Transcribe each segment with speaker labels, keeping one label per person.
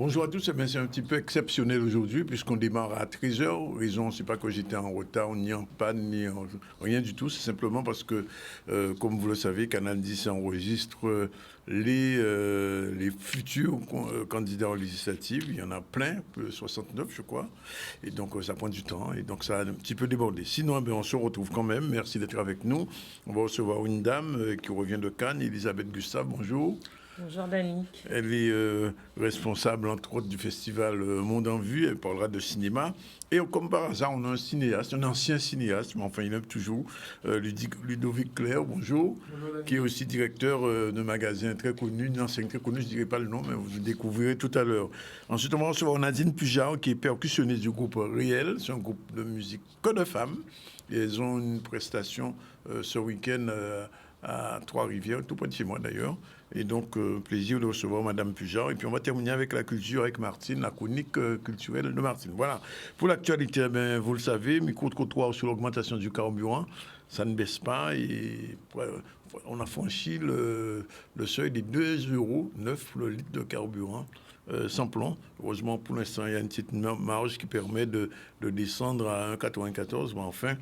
Speaker 1: Bonjour à tous, c'est un petit peu exceptionnel aujourd'hui puisqu'on démarre à 13h. Raison, c'est pas que j'étais en retard, ni en panne, rien du tout. C'est simplement parce que, comme vous le savez, Canal 10 enregistre les futurs candidats aux législatives. Il y en a plein, 69 je crois. Et donc ça prend du temps et donc ça a un petit peu débordé. Sinon, on se retrouve quand même. Merci d'être avec nous. On va recevoir une dame qui revient de Cannes, Elisabeth Gustave. Bonjour.
Speaker 2: Bonjour Danick.
Speaker 1: Elle est responsable, entre autres, du festival Monde en Vue. Elle parlera de cinéma. Et comme par hasard, on a un cinéaste, un ancien cinéaste, mais enfin, il aime toujours, Ludovic Clerc, bonjour, qui est aussi directeur de magasin très connu, une enseigne très connue, je ne dirai pas le nom, mais vous le découvrirez tout à l'heure. Ensuite, on va recevoir Nadine Pujard, qui est percussionniste du groupe Réel. C'est un groupe de musique que de femmes. Et elles ont une prestation ce week-end à Trois-Rivières, tout près de chez moi d'ailleurs. Et donc, plaisir de recevoir Madame Pujard. Et puis, on va terminer avec la culture, avec Martine, la chronique culturelle de Martine. Voilà. Pour l'actualité, vous le savez, micro-trottoir sur l'augmentation du carburant, ça ne baisse pas. Et on a franchi le seuil des 2,09 € pour le litre de carburant. Sans plomb. Heureusement, pour l'instant, il y a une petite marge qui permet de descendre à 1,94. Mais enfin,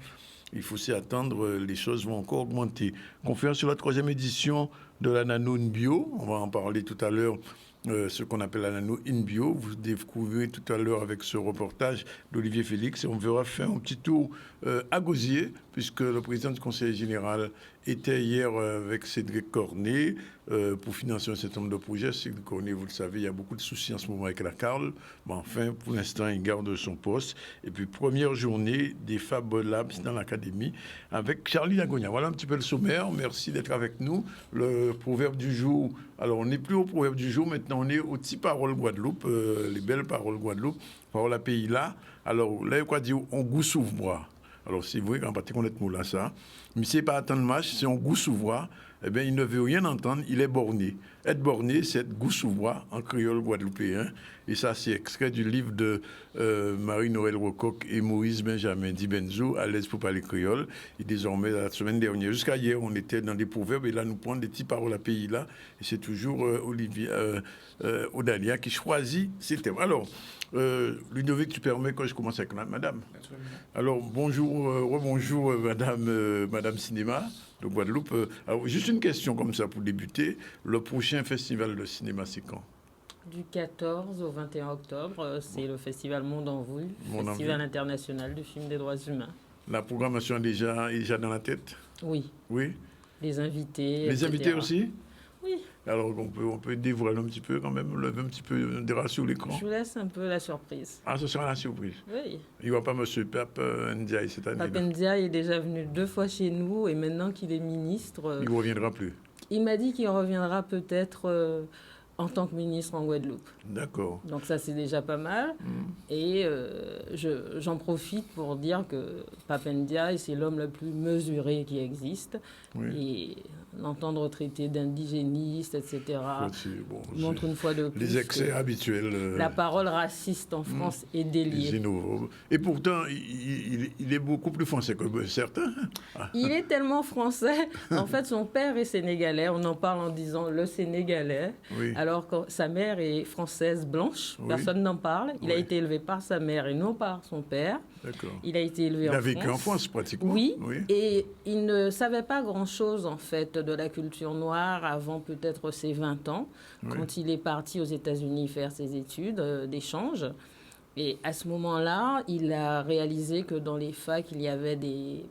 Speaker 1: il faut s'y attendre, les choses vont encore augmenter. Conférence sur la 3e édition de la Nano InBio. On va en parler tout à l'heure, ce qu'on appelle la Nano InBio. Vous découvrirez tout à l'heure avec ce reportage d'Olivier Félix. Et on verra faire un petit tour à Gosier, puisque le président du Conseil général était hier avec Cédric Cornet pour financer un certain nombre de projets. Cédric Cornet, vous le savez, il y a beaucoup de soucis en ce moment avec la Carle. Mais enfin, pour l'instant, il garde son poste. Et puis, première journée des Fab Labs dans l'Académie avec Charlie Lagonia. Voilà un petit peu le sommaire. Merci d'être avec nous. Le proverbe du jour. Alors, on n'est plus au proverbe du jour. Maintenant, on est aux petites paroles Guadeloupe, les belles paroles Guadeloupe. Parole à pays là. Alors, là, il y a quoi dire? On goût s'ouvre. Alors, c'est vrai qu'en partie, on est mot là, ça. Mais c'est pas attendre match, c'est on goût s'ouvre. Eh bien, il ne veut rien entendre, il est borné. Être borné, c'est être goût s'ouvre en créole guadeloupéen. Et ça, c'est extrait du livre de Marie-Noël Rocoq et Maurice Benjamin Di Benzo, à l'aise pour parler créole. Et désormais, la semaine dernière, jusqu'à hier, on était dans des proverbes, et là, nous prenons des petits paroles à pays là. Et c'est toujours Olivier Odalia qui choisit ces thèmes. Alors, Ludovic, tu permets que je commence avec madame. Absolument. Alors, bonjour, rebonjour, madame Cinéma de Guadeloupe. Alors, juste une question comme ça pour débuter. Le prochain festival de cinéma, c'est quand?
Speaker 2: Du 14 au 21 octobre, c'est le festival Monde en Vue, festival international du film des droits humains. La programmation est déjà dans la tête? Oui. Oui. Les invités. Les invités aussi? Oui. Alors, on peut dévoiler un petit peu quand même, lever un petit peu des rats sur l'écran. Je vous laisse un peu la surprise. Ah, ce sera la surprise? Oui. Il ne va pas M. Pape Ndiaye cette année? Pape Ndiaye est déjà venu 2 fois chez nous et maintenant qu'il est ministre... il ne reviendra plus? Il m'a dit qu'il reviendra peut-être en tant que ministre en Guadeloupe. D'accord. Donc ça, c'est déjà pas mal. Et j'en profite pour dire que Pape Ndiaye, c'est l'homme le plus mesuré qui existe. Oui. Et l'entendre traiter d'indigéniste, etc., montre une fois de plus les excès habituels. La parole raciste en France est déliée. Et pourtant, il est beaucoup plus français que certains. Il est tellement français. En fait, son père est sénégalais. On en parle en disant le sénégalais. Oui. Alors que sa mère est française blanche. Oui. Personne n'en parle. Il a été élevé par sa mère et non par son père. D'accord. Il a été élevé en France. Il a vécu en France, pratiquement. Oui. Et il ne savait pas grand-chose, en fait, de la culture noire avant peut-être ses 20 ans, quand il est parti aux États-Unis faire ses études d'échange. Et à ce moment-là, il a réalisé que dans les facs, il y avait des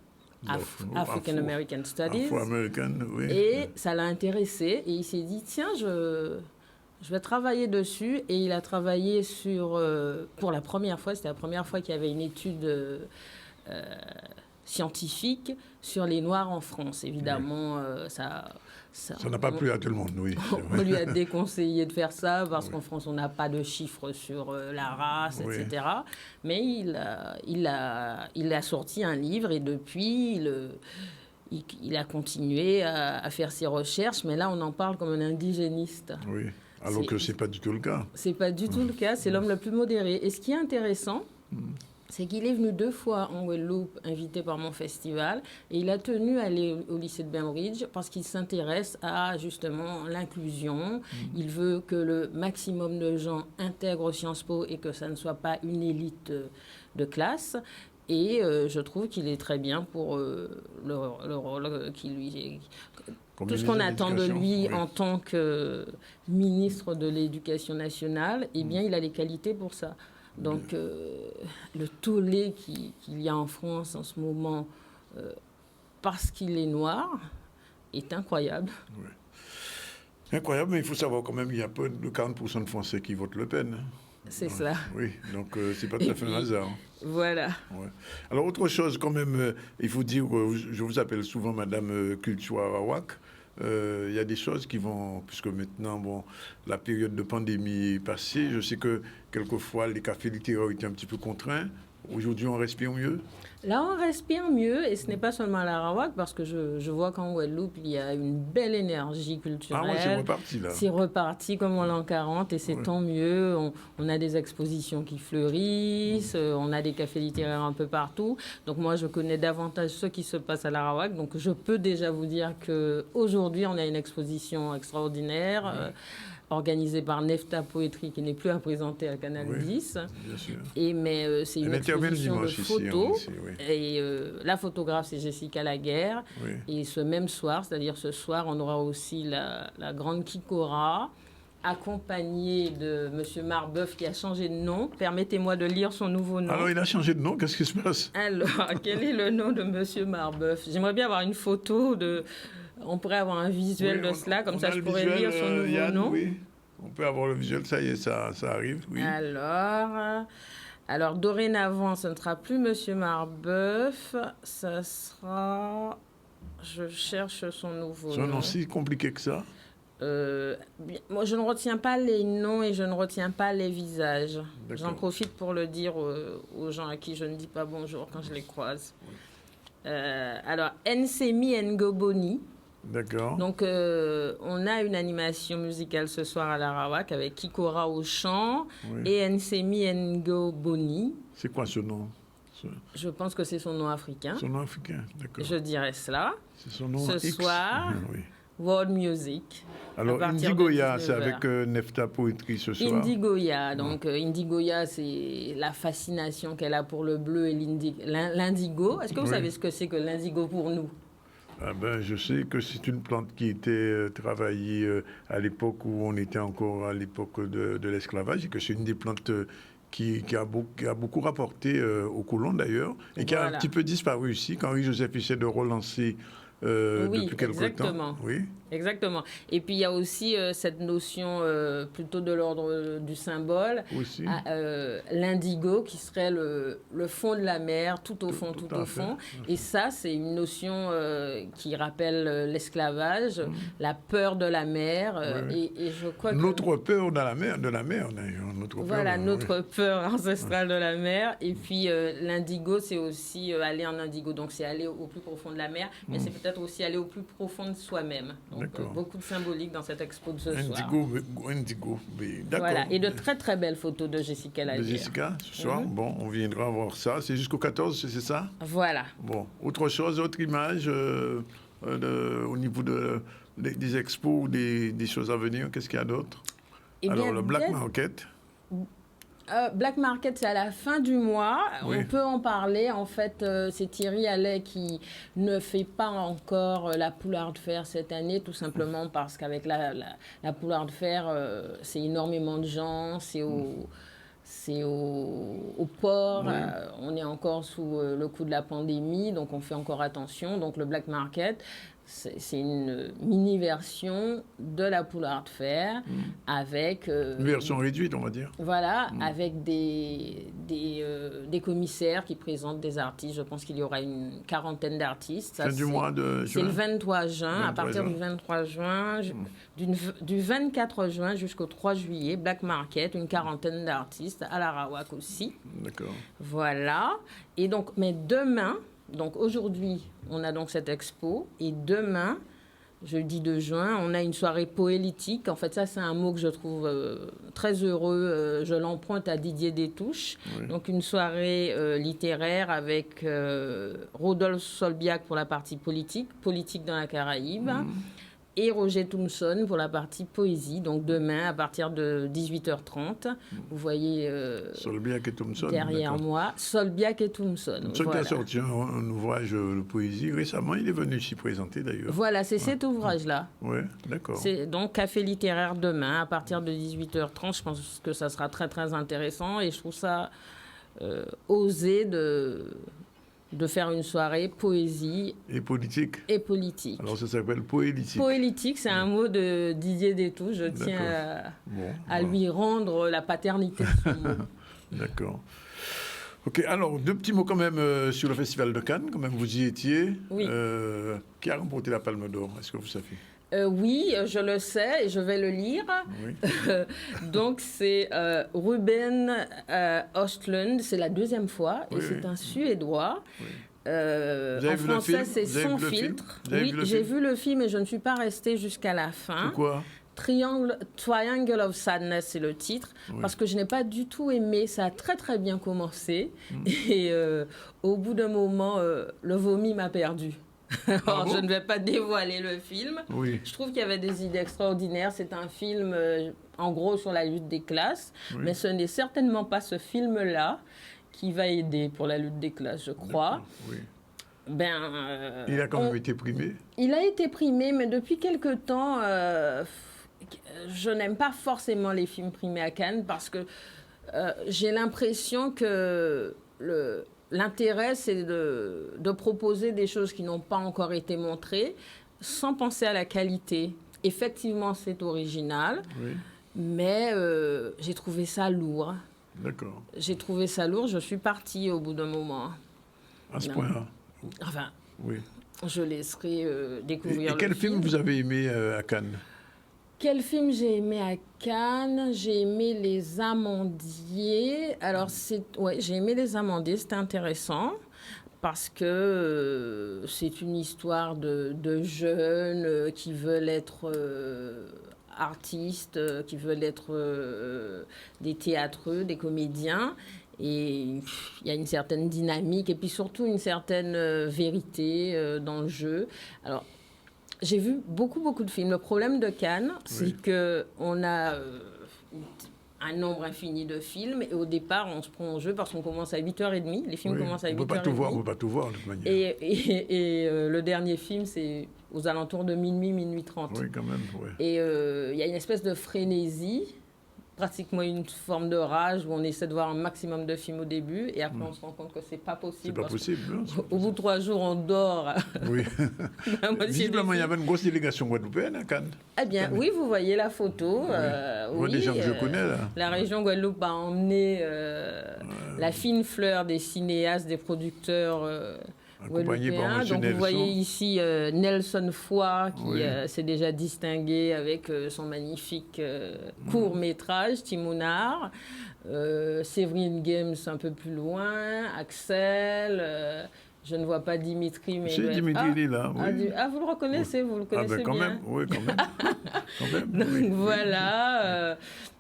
Speaker 2: African American Studies. Afro-American, oui. Et ça l'a intéressé. Et il s'est dit, tiens, je vais travailler dessus. Et il a travaillé sur, pour la première fois, c'était la première fois qu'il y avait une étude scientifique sur les Noirs en France. Évidemment, ça n'a pas plu à tout le monde, oui. On lui a déconseillé de faire ça parce qu'en France, on n'a pas de chiffres sur la race, etc. Mais il a sorti un livre et depuis, il a continué à faire ses recherches. Mais là, on en parle comme un indigéniste. Oui, alors que ce n'est pas du tout le cas. Ce n'est pas du tout le cas. C'est l'homme le plus modéré. Et ce qui est intéressant, c'est qu'il est venu 2 fois en Guadeloupe, invité par mon festival, et il a tenu à aller au lycée de Bainbridge parce qu'il s'intéresse à justement l'inclusion. Il veut que le maximum de gens intègrent Sciences Po et que ça ne soit pas une élite de classe. Et je trouve qu'il est très bien pour le rôle qui lui... Tout ce qu'on attend de lui en tant que ministre de l'Éducation nationale, eh bien, il a les qualités pour ça. Donc, le tollé qu'il y a en France en ce moment, parce qu'il est noir, est incroyable.
Speaker 1: Oui. Incroyable, mais il faut savoir quand même qu'il y a peu de 40% de Français qui votent Le Pen.
Speaker 2: C'est cela.
Speaker 1: Oui, donc c'est pas tout à fait un hasard.
Speaker 2: Voilà.
Speaker 1: Ouais. Alors, autre chose, quand même, il faut dire, je vous appelle souvent Madame Culture Arawak. Il y a des choses qui vont, puisque maintenant, bon, la période de pandémie est passée. Je sais que quelquefois, les cafés littéraires étaient un petit peu contraints. Aujourd'hui, on respire mieux.
Speaker 2: Là, on respire mieux, et ce n'est pas seulement à l'Arawak, parce que je vois qu'en Guadeloupe, il y a une belle énergie culturelle.
Speaker 1: Ah oui, c'est reparti, là.
Speaker 2: C'est reparti comme en l'an 40, et c'est tant mieux. On a des expositions qui fleurissent, on a des cafés littéraires un peu partout. Donc moi, je connais davantage ce qui se passe à l'Arawak, donc je peux déjà vous dire qu'aujourd'hui, on a une exposition extraordinaire, organisée par Nefta Poetry, qui n'est plus à présenter à Canal 10.
Speaker 1: Bien sûr.
Speaker 2: Mais c'est une exposition de photos.
Speaker 1: Ici, oui.
Speaker 2: Et la photographe, c'est Jessica Laguerre.
Speaker 1: Oui.
Speaker 2: Et ce même soir, c'est-à-dire ce soir, on aura aussi la grande Kikora, accompagnée de M. Marbeuf, qui a changé de nom. Permettez-moi de lire son nouveau nom.
Speaker 1: Alors, il a changé de nom, qu'est-ce qui se passe?
Speaker 2: Alors, quel est le nom de M. Marbeuf? J'aimerais bien avoir une photo de... On pourrait avoir un visuel de cela, comme ça je pourrais lire son nouveau nom.
Speaker 1: Oui, on peut avoir le visuel, ça y est, ça arrive. Oui.
Speaker 2: Alors, dorénavant, ce ne sera plus M. Marbeuf, ça sera... Je cherche son nouveau nom.
Speaker 1: C'est un nom si compliqué que ça?
Speaker 2: Moi, je ne retiens pas les noms et je ne retiens pas les visages. J'en profite pour le dire aux gens à qui je ne dis pas bonjour quand je les croise. Alors, Nsemi Ngoboni.
Speaker 1: D'accord.
Speaker 2: Donc, on a une animation musicale ce soir à l'Arawak avec Kikora au chant et Nsemi Ngoboni.
Speaker 1: C'est quoi ce nom?
Speaker 2: Je pense que c'est son nom africain.
Speaker 1: Son nom africain, d'accord.
Speaker 2: Je dirais cela.
Speaker 1: C'est son nom
Speaker 2: ce
Speaker 1: X.
Speaker 2: soir, World Music.
Speaker 1: Alors, Indigoya, c'est avec Nefta Poetry ce soir.
Speaker 2: Indigoya. Donc, Indigoya, c'est la fascination qu'elle a pour le bleu et l'indigo. Est-ce que vous savez ce que c'est que l'indigo pour nous?
Speaker 1: Ah ben, je sais que c'est une plante qui était travaillée à l'époque où on était encore à l'époque de l'esclavage et que c'est une des plantes qui a beaucoup rapporté aux colons d'ailleurs et qui a un petit peu disparu ici quand Henri-Joseph essaie de relancer depuis quelque temps. Oui,
Speaker 2: exactement. Et puis il y a aussi cette notion plutôt de l'ordre du symbole, l'indigo qui serait le fond de la mer, tout au fond. Et ça, c'est une notion qui rappelle l'esclavage, la peur de la mer. Et je crois
Speaker 1: notre peur de la mer, d'ailleurs.
Speaker 2: Notre peur ancestrale de la mer. Et puis l'indigo, c'est aussi aller en indigo. Donc c'est aller au plus profond de la mer, mais c'est peut-être aussi aller au plus profond de soi-même. Donc, beaucoup de symbolique dans cette expo de ce soir.
Speaker 1: Indigo, d'accord.
Speaker 2: Voilà, et de très très belles photos de Jessica Laguerre.
Speaker 1: De Jessica, ce soir, bon, on viendra voir ça. C'est jusqu'au 14, c'est ça?
Speaker 2: Voilà.
Speaker 1: Bon, autre image au niveau des expos ou des choses à venir, qu'est-ce qu'il y a d'autre? Alors, le Black Market.
Speaker 2: Black Market, c'est à la fin du mois. On peut en parler. En fait, c'est Thierry Allais qui ne fait pas encore la Poulard Fair cette année, tout simplement parce qu'avec la Poulard Fair, c'est énormément de gens, c'est au port, on est encore sous le coup de la pandémie, donc on fait encore attention. Donc le Black Market, c'est une mini-version de la Poulard Fair avec...
Speaker 1: une version réduite, on va dire.
Speaker 2: Voilà, avec des commissaires qui présentent des artistes. Je pense qu'il y aura une quarantaine d'artistes.
Speaker 1: Fin du mois de juin.
Speaker 2: C'est le 23 juin. À partir du 23 juin, du 24 juin jusqu'au 3 juillet, Black Market, une quarantaine d'artistes, à l'Arawak aussi.
Speaker 1: D'accord.
Speaker 2: Voilà. Et donc, mais demain... Donc aujourd'hui, on a donc cette expo et demain, jeudi 2 juin. On a une soirée poétique. En fait, ça, c'est un mot que je trouve très heureux. Je l'emprunte à Didier Détouche. Oui. Donc, une soirée littéraire avec Rodolphe Solbiac pour la partie politique dans la Caraïbe. Et Roger Thompson pour la partie poésie. Donc demain, à partir de 18h30, vous voyez
Speaker 1: Solbiac et Thompson,
Speaker 2: derrière moi, Solbiac et Thompson.
Speaker 1: Thompson qui a sorti un ouvrage de poésie récemment. Il est venu s'y présenter d'ailleurs.
Speaker 2: Voilà, c'est cet ouvrage-là.
Speaker 1: Oui, d'accord.
Speaker 2: C'est donc Café littéraire demain, à partir de 18h30. Je pense que ça sera très, très intéressant. Et je trouve ça osé de faire une soirée poésie
Speaker 1: et politique. Alors ça s'appelle poélitique.
Speaker 2: Poélitique, c'est un mot de Didier Détouche. Je tiens à lui rendre la paternité de son mot.
Speaker 1: D'accord. Ok, alors 2 petits mots quand même sur le Festival de Cannes. Quand même, vous y étiez.
Speaker 2: Oui.
Speaker 1: Qui a remporté la Palme d'Or? Est-ce que vous savez?
Speaker 2: Oui, je le sais et je vais le lire. Oui. Donc, c'est Ruben Östlund, c'est la 2e fois, et c'est un Suédois. Oui. En français, c'est Sans filtre. Oui, j'ai vu le film et je ne suis pas restée jusqu'à la fin.
Speaker 1: Pourquoi?
Speaker 2: Triangle of Sadness, c'est le titre, parce que je n'ai pas du tout aimé. Ça a très, très bien commencé. Et au bout d'un moment, le vomi m'a perdu. Alors, je ne vais pas dévoiler le film. Oui. Je trouve qu'il y avait des idées extraordinaires. C'est un film, en gros, sur la lutte des classes. Oui. Mais ce n'est certainement pas ce film-là qui va aider pour la lutte des classes, je crois.
Speaker 1: Oui. Il a quand même été primé.
Speaker 2: Il a été primé, mais depuis quelque temps, je n'aime pas forcément les films primés à Cannes parce que j'ai l'impression que l'intérêt, c'est de proposer des choses qui n'ont pas encore été montrées sans penser à la qualité. Effectivement, c'est original, mais j'ai trouvé ça lourd.
Speaker 1: D'accord.
Speaker 2: J'ai trouvé ça lourd. Je suis partie au bout d'un moment.
Speaker 1: À ce point-là?
Speaker 2: Enfin, je laisserai découvrir le film.
Speaker 1: Et quel film vous avez aimé à Cannes?
Speaker 2: Quel film j'ai aimé à Cannes? J'ai aimé Les Amandiers. Alors, j'ai aimé Les Amandiers, c'était intéressant parce que c'est une histoire de jeunes qui veulent être artistes, qui veulent être des théâtreux, des comédiens. Et il y a une certaine dynamique et puis surtout une certaine vérité dans le jeu. Alors, j'ai vu beaucoup de films. Le problème de Cannes, c'est qu'on a un nombre infini de films. Et au départ, on se prend en jeu parce qu'on commence à 8h30. Les films commencent à 8h30.
Speaker 1: On ne peut pas tout voir de toute manière.
Speaker 2: Et le dernier film, c'est aux alentours de minuit 30.
Speaker 1: Oui, quand même.
Speaker 2: Et il y a une espèce de frénésie, pratiquement une forme de rage où on essaie de voir un maximum de films au début et après on se rend compte que c'est pas possible.
Speaker 1: C'est pas possible.
Speaker 2: Au bout de 3 jours, on dort.
Speaker 1: Oui. Visiblement, il y avait une grosse délégation guadeloupéenne à Cannes.
Speaker 2: Eh bien, oui, vous voyez la photo.
Speaker 1: Des gens que je connais, là.
Speaker 2: La région Guadeloupe a emmené la fine fleur des cinéastes, des producteurs
Speaker 1: accompagné par M.
Speaker 2: Donc, vous voyez ici Nelson Foy qui s'est déjà distingué avec son magnifique court-métrage, Timounard. Séverine Games un peu plus loin, Axel... je ne vois pas Dimitri, mais...
Speaker 1: C'est Dimitri, il est là, oui.
Speaker 2: Vous le reconnaissez, vous le connaissez
Speaker 1: quand
Speaker 2: bien.
Speaker 1: Même, oui, quand même.
Speaker 2: Donc, voilà.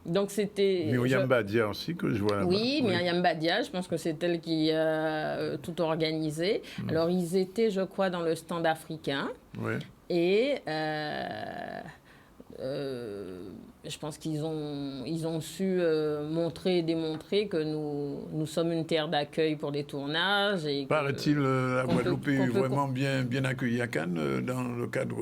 Speaker 2: Donc, c'était...
Speaker 1: Myriam Badia aussi, que je vois là-bas.
Speaker 2: Oui, Myriam Badia, je pense que c'est elle qui a tout organisé. Alors, ils étaient, je crois, dans le stand africain.
Speaker 1: Oui.
Speaker 2: Et... je pense qu'ils ont su montrer et démontrer que nous sommes une terre d'accueil pour les tournages.
Speaker 1: Paraît-il, la Guadeloupe est vraiment bien accueillie à Cannes dans le cadre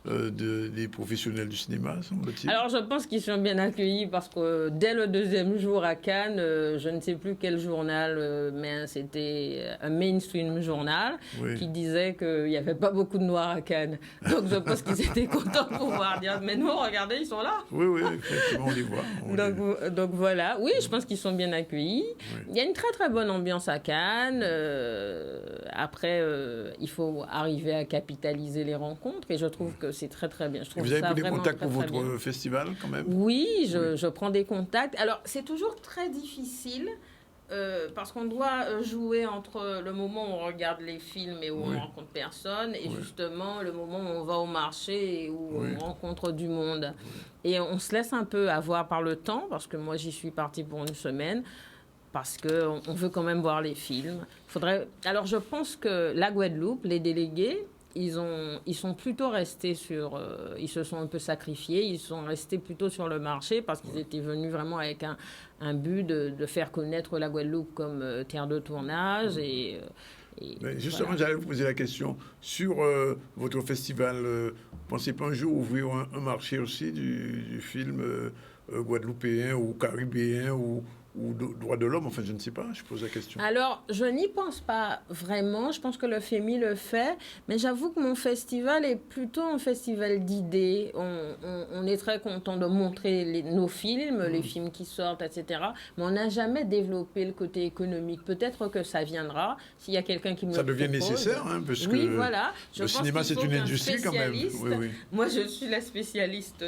Speaker 1: des professionnels du cinéma, semble-t-il.
Speaker 2: Alors, je pense qu'ils sont bien accueillis parce que dès le 2e jour à Cannes, je ne sais plus quel journal, mais c'était un mainstream journal qui disait qu'il n'y avait pas beaucoup de Noirs à Cannes. Donc, je pense qu'ils étaient contents de pouvoir dire « Mais non, regardez, ils sont là !»
Speaker 1: Oui, effectivement, on les voit.
Speaker 2: Donc, voilà. Oui, je pense qu'ils sont bien accueillis. Oui. Il y a une très, très bonne ambiance à Cannes. Après, il faut arriver à capitaliser les rencontres et je trouve que c'est très, très bien.
Speaker 1: Vous avez pris des contacts pour votre festival, quand même?
Speaker 2: Oui, je prends des contacts. Alors, c'est toujours très difficile parce qu'on doit jouer entre le moment où on regarde les films et où on rencontre personne, et justement le moment où on va au marché et où on rencontre du monde. Et on se laisse un peu avoir par le temps, parce que moi j'y suis partie pour une semaine, parce qu'on veut quand même voir les films. Alors je pense que la Guadeloupe, les délégués, ils sont plutôt restés sur... ils se sont un peu sacrifiés, ils sont restés plutôt sur le marché parce qu'ils étaient venus vraiment avec un but de faire connaître la Guadeloupe comme terre de tournage.
Speaker 1: Mais justement, j'allais vous poser la question. Sur votre festival, pensez pas un jour ouvrir un marché aussi du film guadeloupéen ou caribéen ou droit de l'homme, enfin je ne sais pas, je pose la question.
Speaker 2: Alors, je n'y pense pas vraiment, je pense que le FEMI le fait, mais j'avoue que mon festival est plutôt un festival d'idées. On est très content de montrer nos films, les films qui sortent, etc. Mais on n'a jamais développé le côté économique. Peut-être que ça viendra, s'il y a quelqu'un qui me
Speaker 1: ça devient nécessaire, hein, parce que
Speaker 2: voilà.
Speaker 1: le cinéma c'est une industrie quand même.
Speaker 2: Moi je suis la spécialiste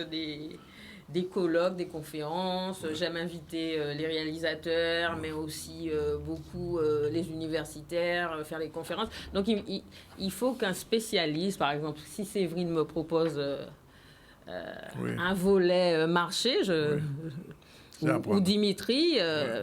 Speaker 2: des colloques, des conférences. J'aime inviter les réalisateurs, mais aussi beaucoup les universitaires, faire les conférences. Donc, il faut qu'un spécialiste, par exemple, si Séverine me propose un volet marché, ou Dimitri,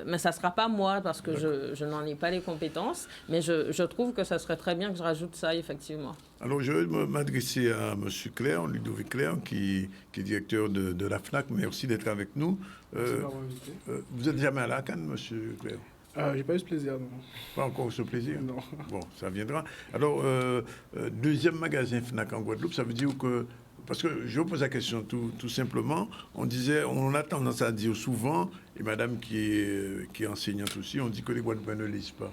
Speaker 2: mais ça ne sera pas moi parce que je n'en ai pas les compétences. Mais je trouve que ça serait très bien que je rajoute ça, effectivement.
Speaker 1: Alors, je vais m'adresser à M. Claire, Ludovic Claire, qui est directeur de la FNAC. Merci d'être avec nous. Vous êtes jamais à la Cannes, M. Claire?
Speaker 3: J'ai pas eu ce plaisir, non.
Speaker 1: Pas encore ce plaisir?
Speaker 3: Non.
Speaker 1: Bon, ça viendra. Alors, deuxième magasin FNAC en Guadeloupe, ça veut dire que... Parce que je vous pose la question tout simplement. On a tendance à dire souvent, et madame qui est enseignante aussi, on dit que les Guadeloupéens ne lisent pas.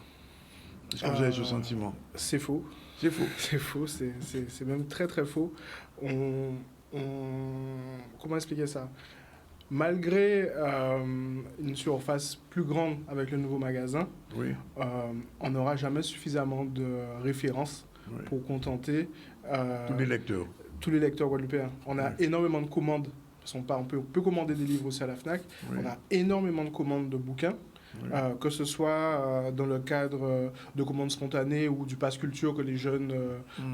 Speaker 1: Est-ce que vous avez ce sentiment?
Speaker 3: C'est faux.
Speaker 1: C'est faux.
Speaker 3: C'est faux, c'est même très très faux. Comment expliquer ça? Malgré une surface plus grande avec le nouveau magasin, on n'aura jamais suffisamment de références pour contenter tous les lecteurs guadeloupéens. On a énormément de commandes. On peut commander des livres aussi à la FNAC. On a énormément de commandes de bouquins. Que ce soit dans le cadre de commandes spontanées ou du pass culture que les jeunes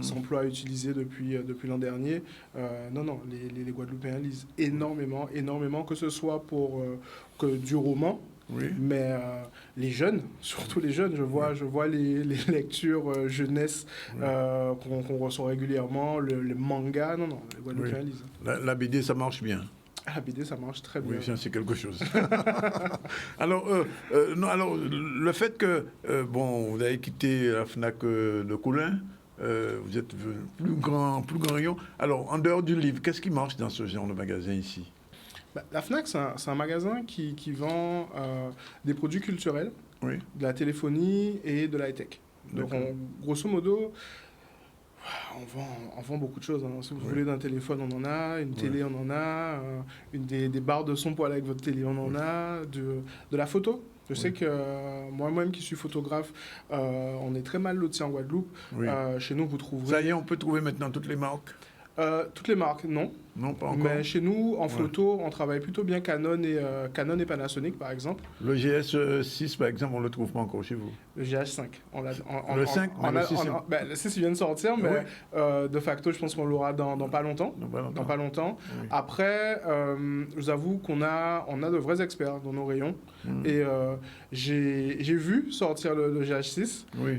Speaker 3: s'emploient à utiliser depuis l'an dernier. Non, les Guadeloupéens lisent énormément, que ce soit pour du roman, mais les jeunes, surtout les jeunes, je vois les lectures jeunesse qu'on reçoit régulièrement, le manga, non, les Guadeloupéens lisent.
Speaker 1: La BD, ça marche bien.
Speaker 3: La BD, ça marche très bien.
Speaker 1: Oui, c'est quelque chose. Alors, le fait que, vous avez quitté la FNAC de Coulin, vous êtes plus grand rayon. Alors, en dehors du livre, qu'est-ce qui marche dans ce genre de magasin ici?
Speaker 3: La FNAC, c'est un magasin qui vend des produits culturels, de la téléphonie et de la high-tech. Donc, grosso modo... On vend beaucoup de choses. Hein. Si vous voulez d'un téléphone, on en a. Une télé, on en a. Des barres de son pour aller avec votre télé, on en a. De la photo. Je sais que moi-même qui suis photographe, on est très mal lotis en Guadeloupe. Chez nous, vous trouverez...
Speaker 1: Ça y est, on peut trouver maintenant toutes les marques?
Speaker 3: Toutes les marques, non.
Speaker 1: Non, pas encore.
Speaker 3: Mais chez nous, en photo, on travaille plutôt bien Canon et Panasonic, par exemple.
Speaker 1: Le GS6, par exemple, on ne le trouve pas encore chez vous?
Speaker 3: Le GH5.
Speaker 1: Le 5,
Speaker 3: le 6, il vient de sortir, mais de facto, je pense qu'on l'aura dans pas longtemps. Dans pas longtemps. Oui. Après, je vous avoue qu'on a de vrais experts dans nos rayons. Et j'ai vu sortir le GH6.
Speaker 1: Oui.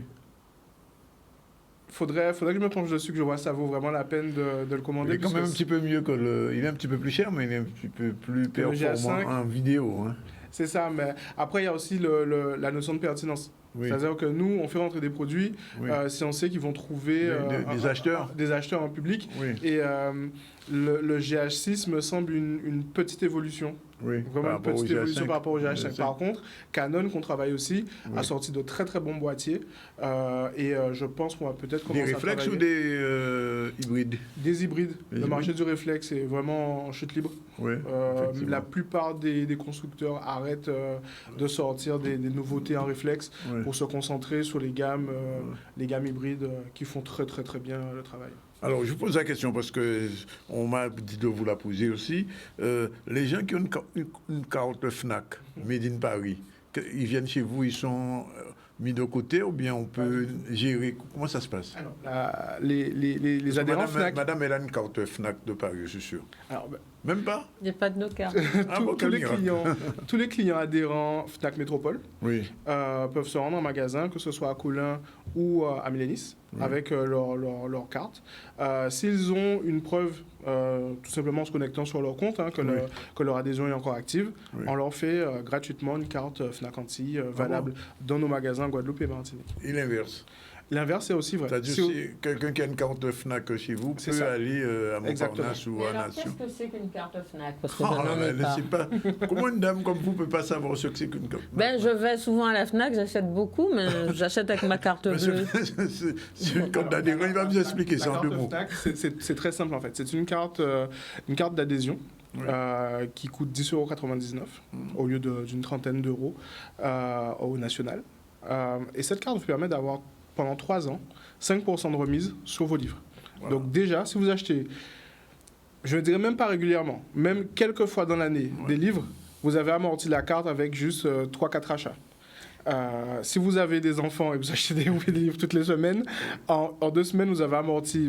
Speaker 3: Faudrait que je me penche dessus, que je vois ça vaut vraiment la peine de le commander.
Speaker 1: Il est quand même un petit peu mieux que il est un petit peu plus cher, mais il est un petit peu plus performant en vidéo. Hein.
Speaker 3: C'est ça, mais après, il y a aussi la notion de pertinence. C'est-à-dire que nous, on fait rentrer des produits si on sait qu'ils vont trouver des acheteurs en public. Et le GH6 me semble une petite évolution. Vraiment une petite évolution par rapport au GH5. Par contre, Canon, qu'on travaille aussi, a sorti de très très bons boîtiers. Et je pense qu'on va peut-être commencer à travailler...
Speaker 1: Des réflexes ou des hybrides?
Speaker 3: Des hybrides. Le marché du réflexe est vraiment en chute libre. La plupart des constructeurs arrêtent de sortir des nouveautés en réflexe pour se concentrer sur les gammes hybrides qui font très très très bien le travail.
Speaker 1: Alors, je vous pose la question parce qu'on m'a dit de vous la poser aussi. Les gens qui ont une carte FNAC, Made in Paris, ils viennent chez vous, ils sont mis de côté ou bien on peut gérer? Comment ça se passe?
Speaker 3: Alors, les adhérents FNAC...
Speaker 1: Madame, elle a une carte FNAC de Paris, je suis sûr.
Speaker 3: Alors,
Speaker 1: même pas?
Speaker 2: Il n'y a pas de nos cartes.
Speaker 3: Tous les clients adhérents FNAC Métropole peuvent se rendre en magasin, que ce soit à Coulin ou à Milénis, avec leur carte. S'ils ont une preuve, tout simplement en se connectant sur leur compte, que leur adhésion est encore active, on leur fait gratuitement une carte FNAC Antilles valable dans nos magasins Guadeloupe et Martinique.
Speaker 1: Et l'inverse?
Speaker 3: L'inverse, c'est aussi vrai.
Speaker 1: C'est-à-dire si quelqu'un qui a une carte FNAC chez vous peut aller à Montparnasse ou à Nation.
Speaker 2: Qu'est-ce que c'est qu'une carte FNAC? Parce que je n'en ai pas.
Speaker 1: Comment une dame comme vous ne peut pas savoir ce que c'est qu'une carte FNAC?
Speaker 2: Je vais souvent à la FNAC, j'achète beaucoup, mais j'achète avec ma carte bleue.
Speaker 1: C'est une carte d'adhésion, il va vous expliquer ça en deux mots.
Speaker 3: C'est très simple en fait. C'est une carte d'adhésion. Qui coûte 10,99 € au lieu d'une trentaine d'euros au national. Et cette carte vous permet d'avoir pendant 3 ans 5% de remise sur vos livres. Voilà. Donc déjà, si vous achetez, je ne dirais même pas régulièrement, même quelques fois dans l'année, des livres, vous avez amorti la carte avec juste 3-4 achats. Si vous avez des enfants et vous achetez des livres toutes les semaines, en 2 semaines, vous avez amorti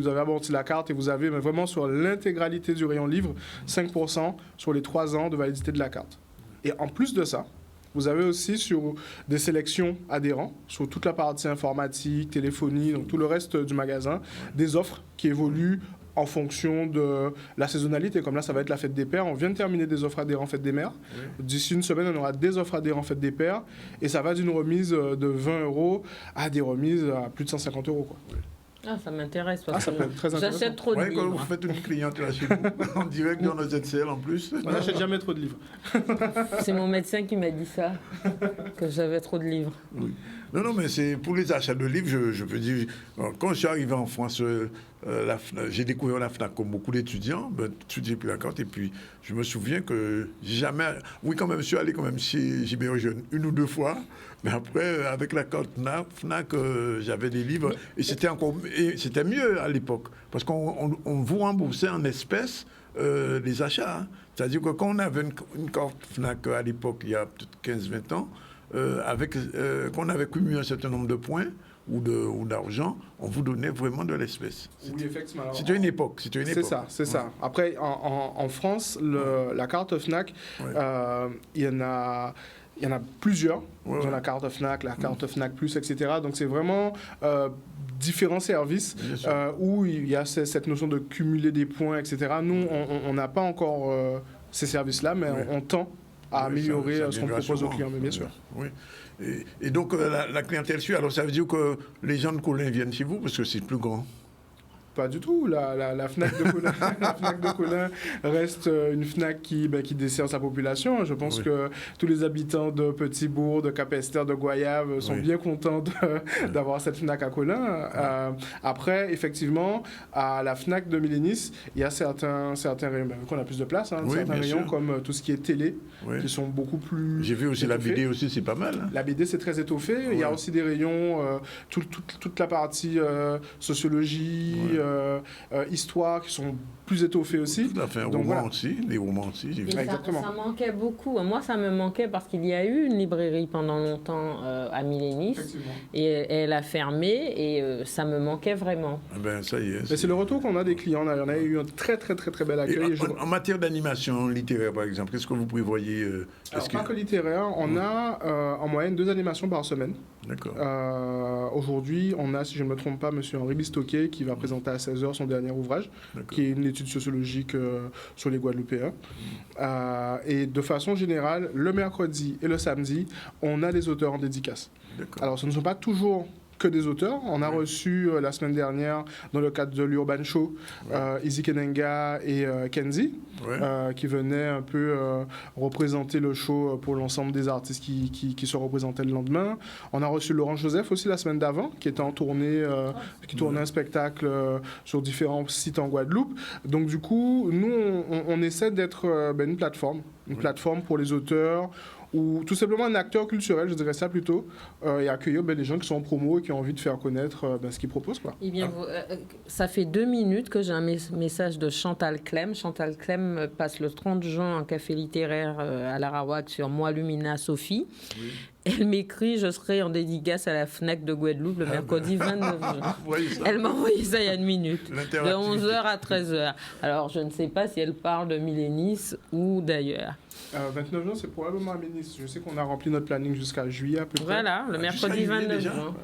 Speaker 3: la carte et vous avez vraiment sur l'intégralité du rayon livre 5% sur les 3 ans de validité de la carte. Et en plus de ça, vous avez aussi sur des sélections adhérents, sur toute la partie informatique, téléphonie, donc tout le reste du magasin, des offres qui évoluent en fonction de la saisonnalité. Comme là, ça va être la fête des pères. On vient de terminer des offres adhérents fête des mères. D'ici une semaine, on aura des offres adhérents fête des pères. Et ça va d'une remise de 20 € à des remises à plus de 150 €. Quoi.
Speaker 2: Ah, ça m'intéresse.
Speaker 3: Ça peut être très intéressant.
Speaker 2: J'achète trop de livres.
Speaker 1: Quand vous faites une cliente là chez vous, en direct dans nos ZCL en plus.
Speaker 3: On n'achète jamais trop de livres.
Speaker 2: C'est mon médecin qui m'a dit ça, que j'avais trop de livres.
Speaker 1: Oui. Non, mais c'est pour les achats de livres, je peux dire, quand je suis arrivé en France, j'ai découvert la FNAC comme beaucoup d'étudiants, étudié puis la carte, et puis je me souviens que jamais, quand même, je suis allé quand même chez JB Jeune 1 ou 2 fois, mais après, avec la carte FNAC, j'avais des livres, et c'était mieux à l'époque, parce qu'on vous remboursait en espèces les achats. Hein. C'est-à-dire que quand on avait une carte FNAC à l'époque, il y a peut-être 15-20 ans, qu'on avait cumulé un certain nombre de points ou d'argent, on vous donnait vraiment de l'espèce.
Speaker 3: Oui, effectivement.
Speaker 1: C'était une époque.
Speaker 3: C'est ça. Après, en France, la carte FNAC, il y en a plusieurs. Dans la carte FNAC, la carte FNAC+, etc. Donc, c'est vraiment différents services où il y a cette notion de cumuler des points, etc. Nous, on n'a pas encore ces services-là, mais on tend à améliorer ce qu'on propose aux clients, mais bien sûr.
Speaker 1: Oui. Et donc, la clientèle suit. Alors, ça veut dire que les gens de Coulin viennent chez vous parce que c'est plus grand?
Speaker 3: Pas du tout. La FNAC de Coulin, la FNAC de Coulin reste une FNAC qui dessert sa population. Je pense que tous les habitants de Petit-Bourg, de Capesterre, de Goyave sont bien contents d'avoir cette FNAC à Coulin. Après, effectivement, à la FNAC de Milénis, il y a certains rayons, qu'on a plus de place, certains rayons comme tout ce qui est télé, qui sont beaucoup plus...
Speaker 1: J'ai vu aussi étoffés. La BD aussi, c'est pas mal. Hein.
Speaker 3: La BD, c'est très étoffé. Il y a aussi des rayons, toute la partie sociologie... histoire qui sont plus étoffées aussi.
Speaker 1: Tout à fait, les romans aussi. J'ai vu.
Speaker 2: Exactement. Ça manquait beaucoup. Moi, ça me manquait parce qu'il y a eu une librairie pendant longtemps à Milénis et elle a fermé et ça me manquait vraiment.
Speaker 1: Ça y est.
Speaker 3: C'est le retour qu'on a des clients. On a eu un très, très, très, très bel accueil.
Speaker 1: En matière d'animation littéraire, par exemple, qu'est-ce que vous prévoyez
Speaker 3: pas que littéraire. On a en moyenne 2 animations par semaine.
Speaker 1: D'accord.
Speaker 3: Aujourd'hui, on a, si je ne me trompe pas, M. Henri Bistoquet qui va présenter à 16h son dernier ouvrage, qui est une étude sociologique sur les Guadeloupéens. Et de façon générale, le mercredi et le samedi, on a des auteurs en dédicace. Alors, ce ne sont pas toujours que des auteurs. On a reçu la semaine dernière, dans le cadre de l'Urban Show, Izzy Kenenga et Kenzie, qui venaient un peu représenter le show pour l'ensemble des artistes qui se représentaient le lendemain. On a reçu Laurent Joseph aussi la semaine d'avant, qui était en tournée, qui tournait un spectacle sur différents sites en Guadeloupe. Donc du coup, nous, on essaie d'être une plateforme pour les auteurs, ou tout simplement un acteur culturel, je dirais ça plutôt, et accueillir les gens qui sont en promo et qui ont envie de faire connaître ce qu'ils proposent, quoi.
Speaker 2: Eh bien, ça fait 2 minutes que j'ai un message de Chantal Clem. Chantal Clem passe le 30 juin en café littéraire à l'Arawak sur Moi Lumina Sophie. Oui. Elle m'écrit, je serai en dédicace à la FNAC de Guadeloupe le mercredi 29 juin. Elle m'a envoyé ça il y a 1 minute, de 11h à 13h. Alors, je ne sais pas si elle parle de Millénis ou d'ailleurs.
Speaker 3: 29 juin, c'est probablement à Millénis. Je sais qu'on a rempli notre planning jusqu'à juillet à peu près.
Speaker 2: Voilà, le mercredi 29 juin.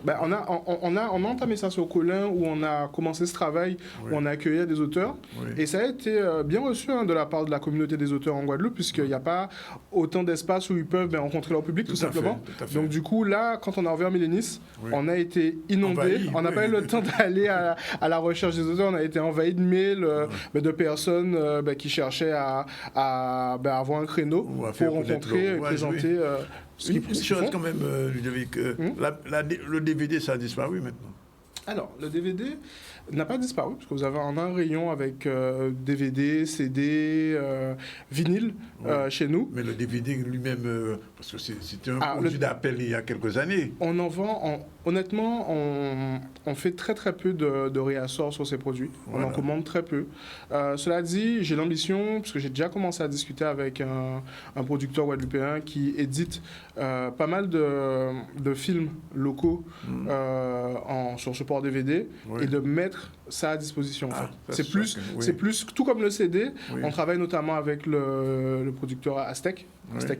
Speaker 3: On a entamé ça sur Colin, où on a commencé ce travail, où on a accueilli des auteurs. Oui. Et ça a été bien reçu de la part de la communauté des auteurs en Guadeloupe, puisqu'il n'y a pas autant d'espace où ils peuvent rencontrer leur public, tout simplement. Donc du coup, là, quand on a ouvert Millénis, on a été inondés. On n'a pas eu le temps d'aller à la recherche des auteurs. On a été envahis de mails de personnes qui cherchaient à avoir un créneau pour rencontrer et présenter
Speaker 1: ce qu'ils font. Une chose quand même, Ludovic, le DVD, ça a disparu maintenant.
Speaker 3: Alors, le DVD n'a pas disparu, parce que vous avez un rayon avec DVD, CD, vinyle chez nous.
Speaker 1: Mais le DVD lui-même, parce que c'était un produit d'appel il y a quelques années.
Speaker 3: On en vend, honnêtement, on fait très très peu de réassorts sur ces produits. Voilà. On en commande très peu. Cela dit, j'ai l'ambition, parce que j'ai déjà commencé à discuter avec un producteur guadeloupéen qui édite pas mal de films locaux sur support DVD, et de mettre ça à disposition. C'est plus, tout comme le CD, on travaille notamment avec le producteur Aztec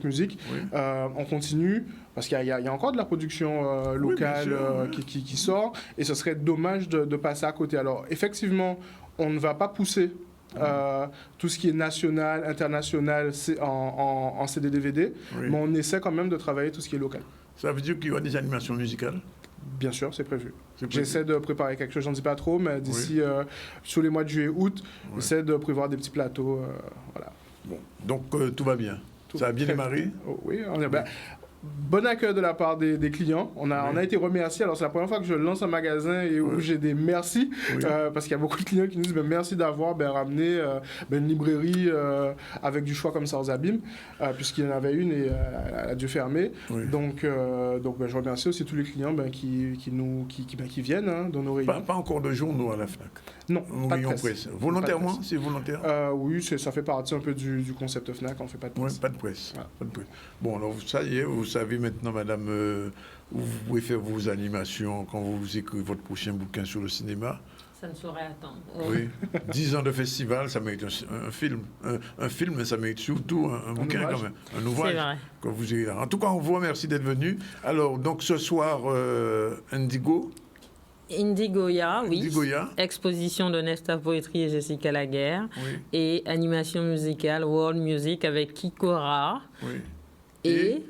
Speaker 3: Music. On continue, parce qu'il y a encore de la production locale qui sort, et ce serait dommage de passer à côté. Alors, effectivement, on ne va pas pousser tout ce qui est national, international en CD-DVD, mais on essaie quand même de travailler tout ce qui est local.
Speaker 1: Ça veut dire qu'il y aura des animations musicales ?
Speaker 3: Bien sûr, c'est prévu. J'essaie de préparer quelque chose, j'en dis pas trop, mais d'ici sur les mois de juillet-août, j'essaie de prévoir des petits plateaux. Voilà.
Speaker 1: Bon. Donc tout va bien. Ça a bien démarré ?
Speaker 3: Oui, bon accueil de la part des clients. On a été remerciés. Alors, c'est la première fois que je lance un magasin et où j'ai des merci, parce qu'il y a beaucoup de clients qui nous disent merci d'avoir ramené une librairie avec du choix comme ça aux abîmes, puisqu'il y en avait une et elle a dû fermer. Donc je remercie aussi tous les clients qui viennent dans nos rayons.
Speaker 1: Pas encore de journaux à la FNAC.
Speaker 3: Non, pas de presse.
Speaker 1: Volontairement, c'est volontaire.
Speaker 3: Oui, ça fait partie un peu du concept FNAC. On ne fait pas de presse.
Speaker 1: Oui, pas de presse. Voilà. Pas de presse. Bon, alors ça y est, vous savez maintenant, madame, où vous pouvez faire vos animations quand vous écrivez votre prochain bouquin sur le cinéma.
Speaker 2: Ça ne saurait attendre.
Speaker 1: Oui. 10 ans de festival, ça mérite un film. Un film, mais ça mérite surtout un bouquin ouvrage. Quand même. Un ouvrage.
Speaker 2: C'est vrai.
Speaker 1: Quand vous irez là. En tout cas, on vous remercie d'être venu. Alors, donc ce soir,
Speaker 2: Indigoya, oui.
Speaker 1: Indigoya.
Speaker 2: Exposition de Nesta Poetry et Jessica Laguerre. Oui. Et animation musicale World Music avec Kikora.
Speaker 1: Oui.
Speaker 2: Et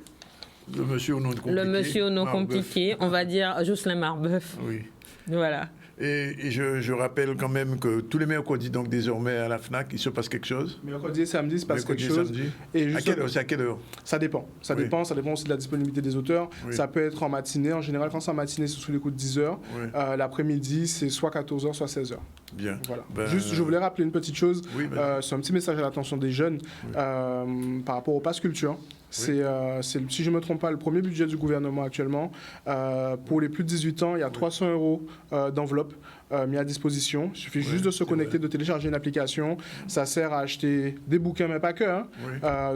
Speaker 1: le monsieur au nom compliqué.
Speaker 2: Le monsieur au nom compliqué, on va dire Jocelyn Marbeuf.
Speaker 1: Oui.
Speaker 2: Voilà.
Speaker 1: Et je rappelle quand même que tous les mercredis, donc désormais à la FNAC, il se passe quelque chose.
Speaker 3: Mercredi et samedi, il se passe quelque chose. Et
Speaker 1: c'est à quelle heure?
Speaker 3: Ça dépend. Ça dépend aussi de la disponibilité des auteurs. Oui. Ça peut être en matinée. En général, quand c'est en matinée, c'est sous les coups de 10h. Oui. L'après-midi, c'est soit 14h, soit 16h.
Speaker 1: Bien.
Speaker 3: Voilà. Juste, je voulais rappeler une petite chose. Oui, c'est un petit message à l'attention des jeunes par rapport au Pass Culture. C'est, si je ne me trompe pas, le premier budget du gouvernement actuellement. Pour les plus de 18 ans, il y a 300 € d'enveloppe mis à disposition. Il suffit juste de se connecter, de télécharger une application. Ça sert à acheter des bouquins, mais pas que,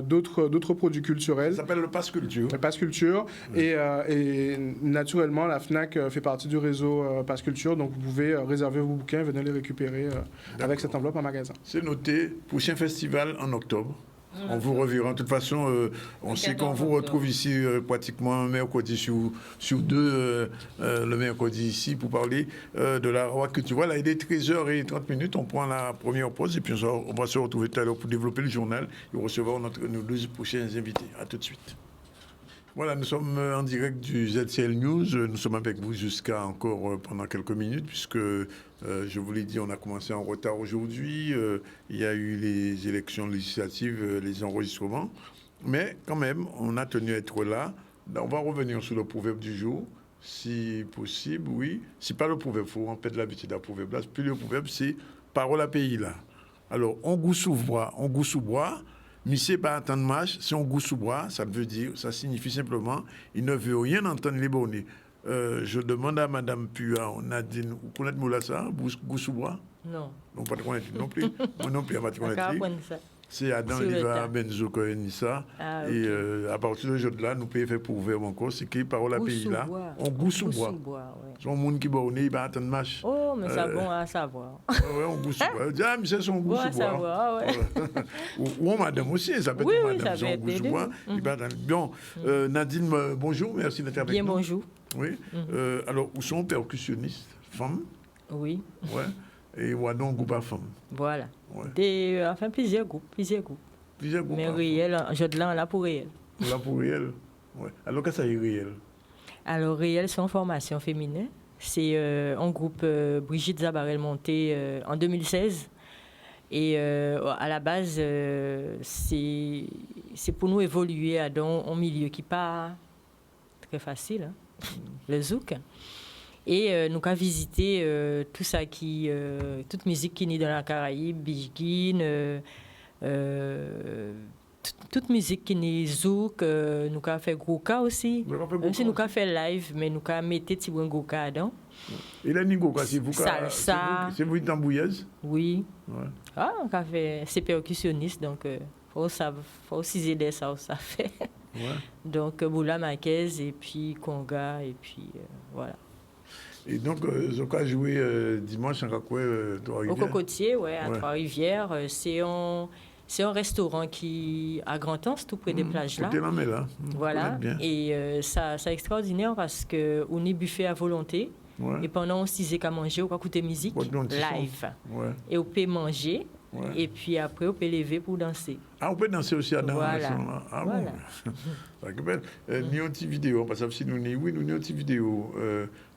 Speaker 3: d'autres produits culturels.
Speaker 1: Ça s'appelle le Pass Culture.
Speaker 3: Le Pass Culture. Et naturellement, la FNAC fait partie du réseau Pass Culture. Donc, vous pouvez réserver vos bouquins, venir les récupérer avec cette enveloppe en magasin.
Speaker 1: C'est noté. Prochain festival en octobre. On vous reverra. De toute façon, on sait qu'on vous retrouve ici pratiquement un mercredi sur deux, le mercredi ici, pour parler de la Arawak Culture. Voilà, il est 13h30, on prend la première pause et puis on va se retrouver tout à l'heure pour développer le journal et recevoir nos 12 prochains invités. À tout de suite. Voilà, nous sommes en direct du ZCL News. Nous sommes avec vous jusqu'à encore pendant quelques minutes, puisque, je vous l'ai dit, on a commencé en retard aujourd'hui. Il y a eu les élections législatives, les enregistrements. Mais quand même, on a tenu à être là. On va revenir sur le proverbe du jour, si possible, oui. Si pas le proverbe, il faut en perdre l'habitude à proverbe. Là, puis le proverbe, c'est « parole à pays » là. Alors, on goût sous bois, Monsieur pas attendre marche, c'est un goût sous bois, ça signifie simplement, il ne veut rien entendre les bornés. Je demande à Madame Pua, Nadine, vous connaissez Moula ça, goût sous bois?
Speaker 2: Non.
Speaker 1: Non, pas de connaître non plus. Moi non plus, je ne sais pas. C'est Adam Liva Benzo Koenissa. Et à partir de aujourd'hui-là, nous pouvons faire prouver encore ce qui est parole à pays là. On goût sous bois. C'est un monde qui borné, il va attendre marche.
Speaker 2: Oh, mais c'est bon à savoir.
Speaker 1: Oui, on goût sous bois. Ah, mais c'est son goût sous bois. Ou madame aussi, ça peut être madame, son goût sous bois. Bon, Nadine, bonjour, merci d'être avec nous.
Speaker 2: Bien, bonjour.
Speaker 1: Oui. Alors, où sont percussionnistes? Femmes?
Speaker 2: Oui.
Speaker 1: Ouais. Et ou donc groupe à femmes.
Speaker 2: Voilà. Ouais. Enfin, plusieurs groupes.
Speaker 1: Plusieurs groupes.
Speaker 2: Mais réel, je là pour réel.
Speaker 1: Là pour réel. Ouais. Alors qu'est-ce que c'est réel?
Speaker 2: Alors réel, c'est en formation féminin. C'est un groupe Brigitte Zabarel monté en 2016. Et à la base, c'est pour nous évoluer dans un milieu qui n'est pas très facile, hein, le zouk. Et nous avons visité tout ça toute musique qui est dans la Caraïbe, Bijgin, toute musique qui est zouk, nous avons fait Gouka aussi. Même si nous avons fait live, mais nous avons mis petit Gouka dedans.
Speaker 1: Et la Gouka, c'est vous
Speaker 2: Salsa.
Speaker 1: C'est vous tambouilleuse?
Speaker 2: Oui. Ouais. Ah, on a fait, c'est percussionniste, donc il faut aussi aider ça fait. Ouais. Donc Boula Marquez et puis Conga et puis voilà.
Speaker 1: Et donc, vous avez joué dimanche à Trois-Rivières?
Speaker 2: Au Cocotier, oui, à Trois-Rivières. C'est un restaurant qui à Grand-Anse, tout près des plages là.
Speaker 1: Là.
Speaker 2: Voilà. Et ça c'est extraordinaire parce qu'on est buffet à volonté. Ouais. Et pendant 6 heures qu'à manger, on va écouter musique live. Ouais. Et on peut manger. Ouais. Et puis après, on peut lever pour danser.
Speaker 1: Ah, on peut danser aussi à danser.
Speaker 2: Voilà.
Speaker 1: Ah bon. Voilà. Nous avons une petite vidéo, parce que si nous avons une petite vidéo,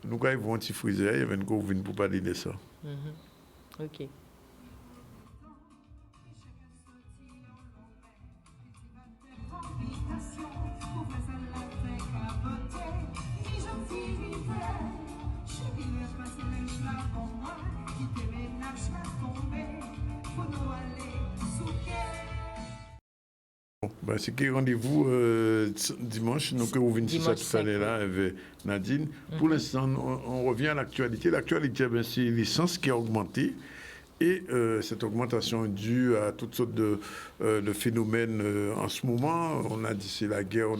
Speaker 1: nous avons un petit freezer, il y avait une couvine pour parler de ça.
Speaker 2: OK.
Speaker 1: C'est qui rendez-vous dimanche, nous avons vu ça tout à l'heure là avec Nadine. Pour l'instant, on revient à l'actualité. L'actualité, c'est l'essence qui a augmenté. Et cette augmentation est due à toutes sortes de phénomènes en ce moment. On a dit c'est la guerre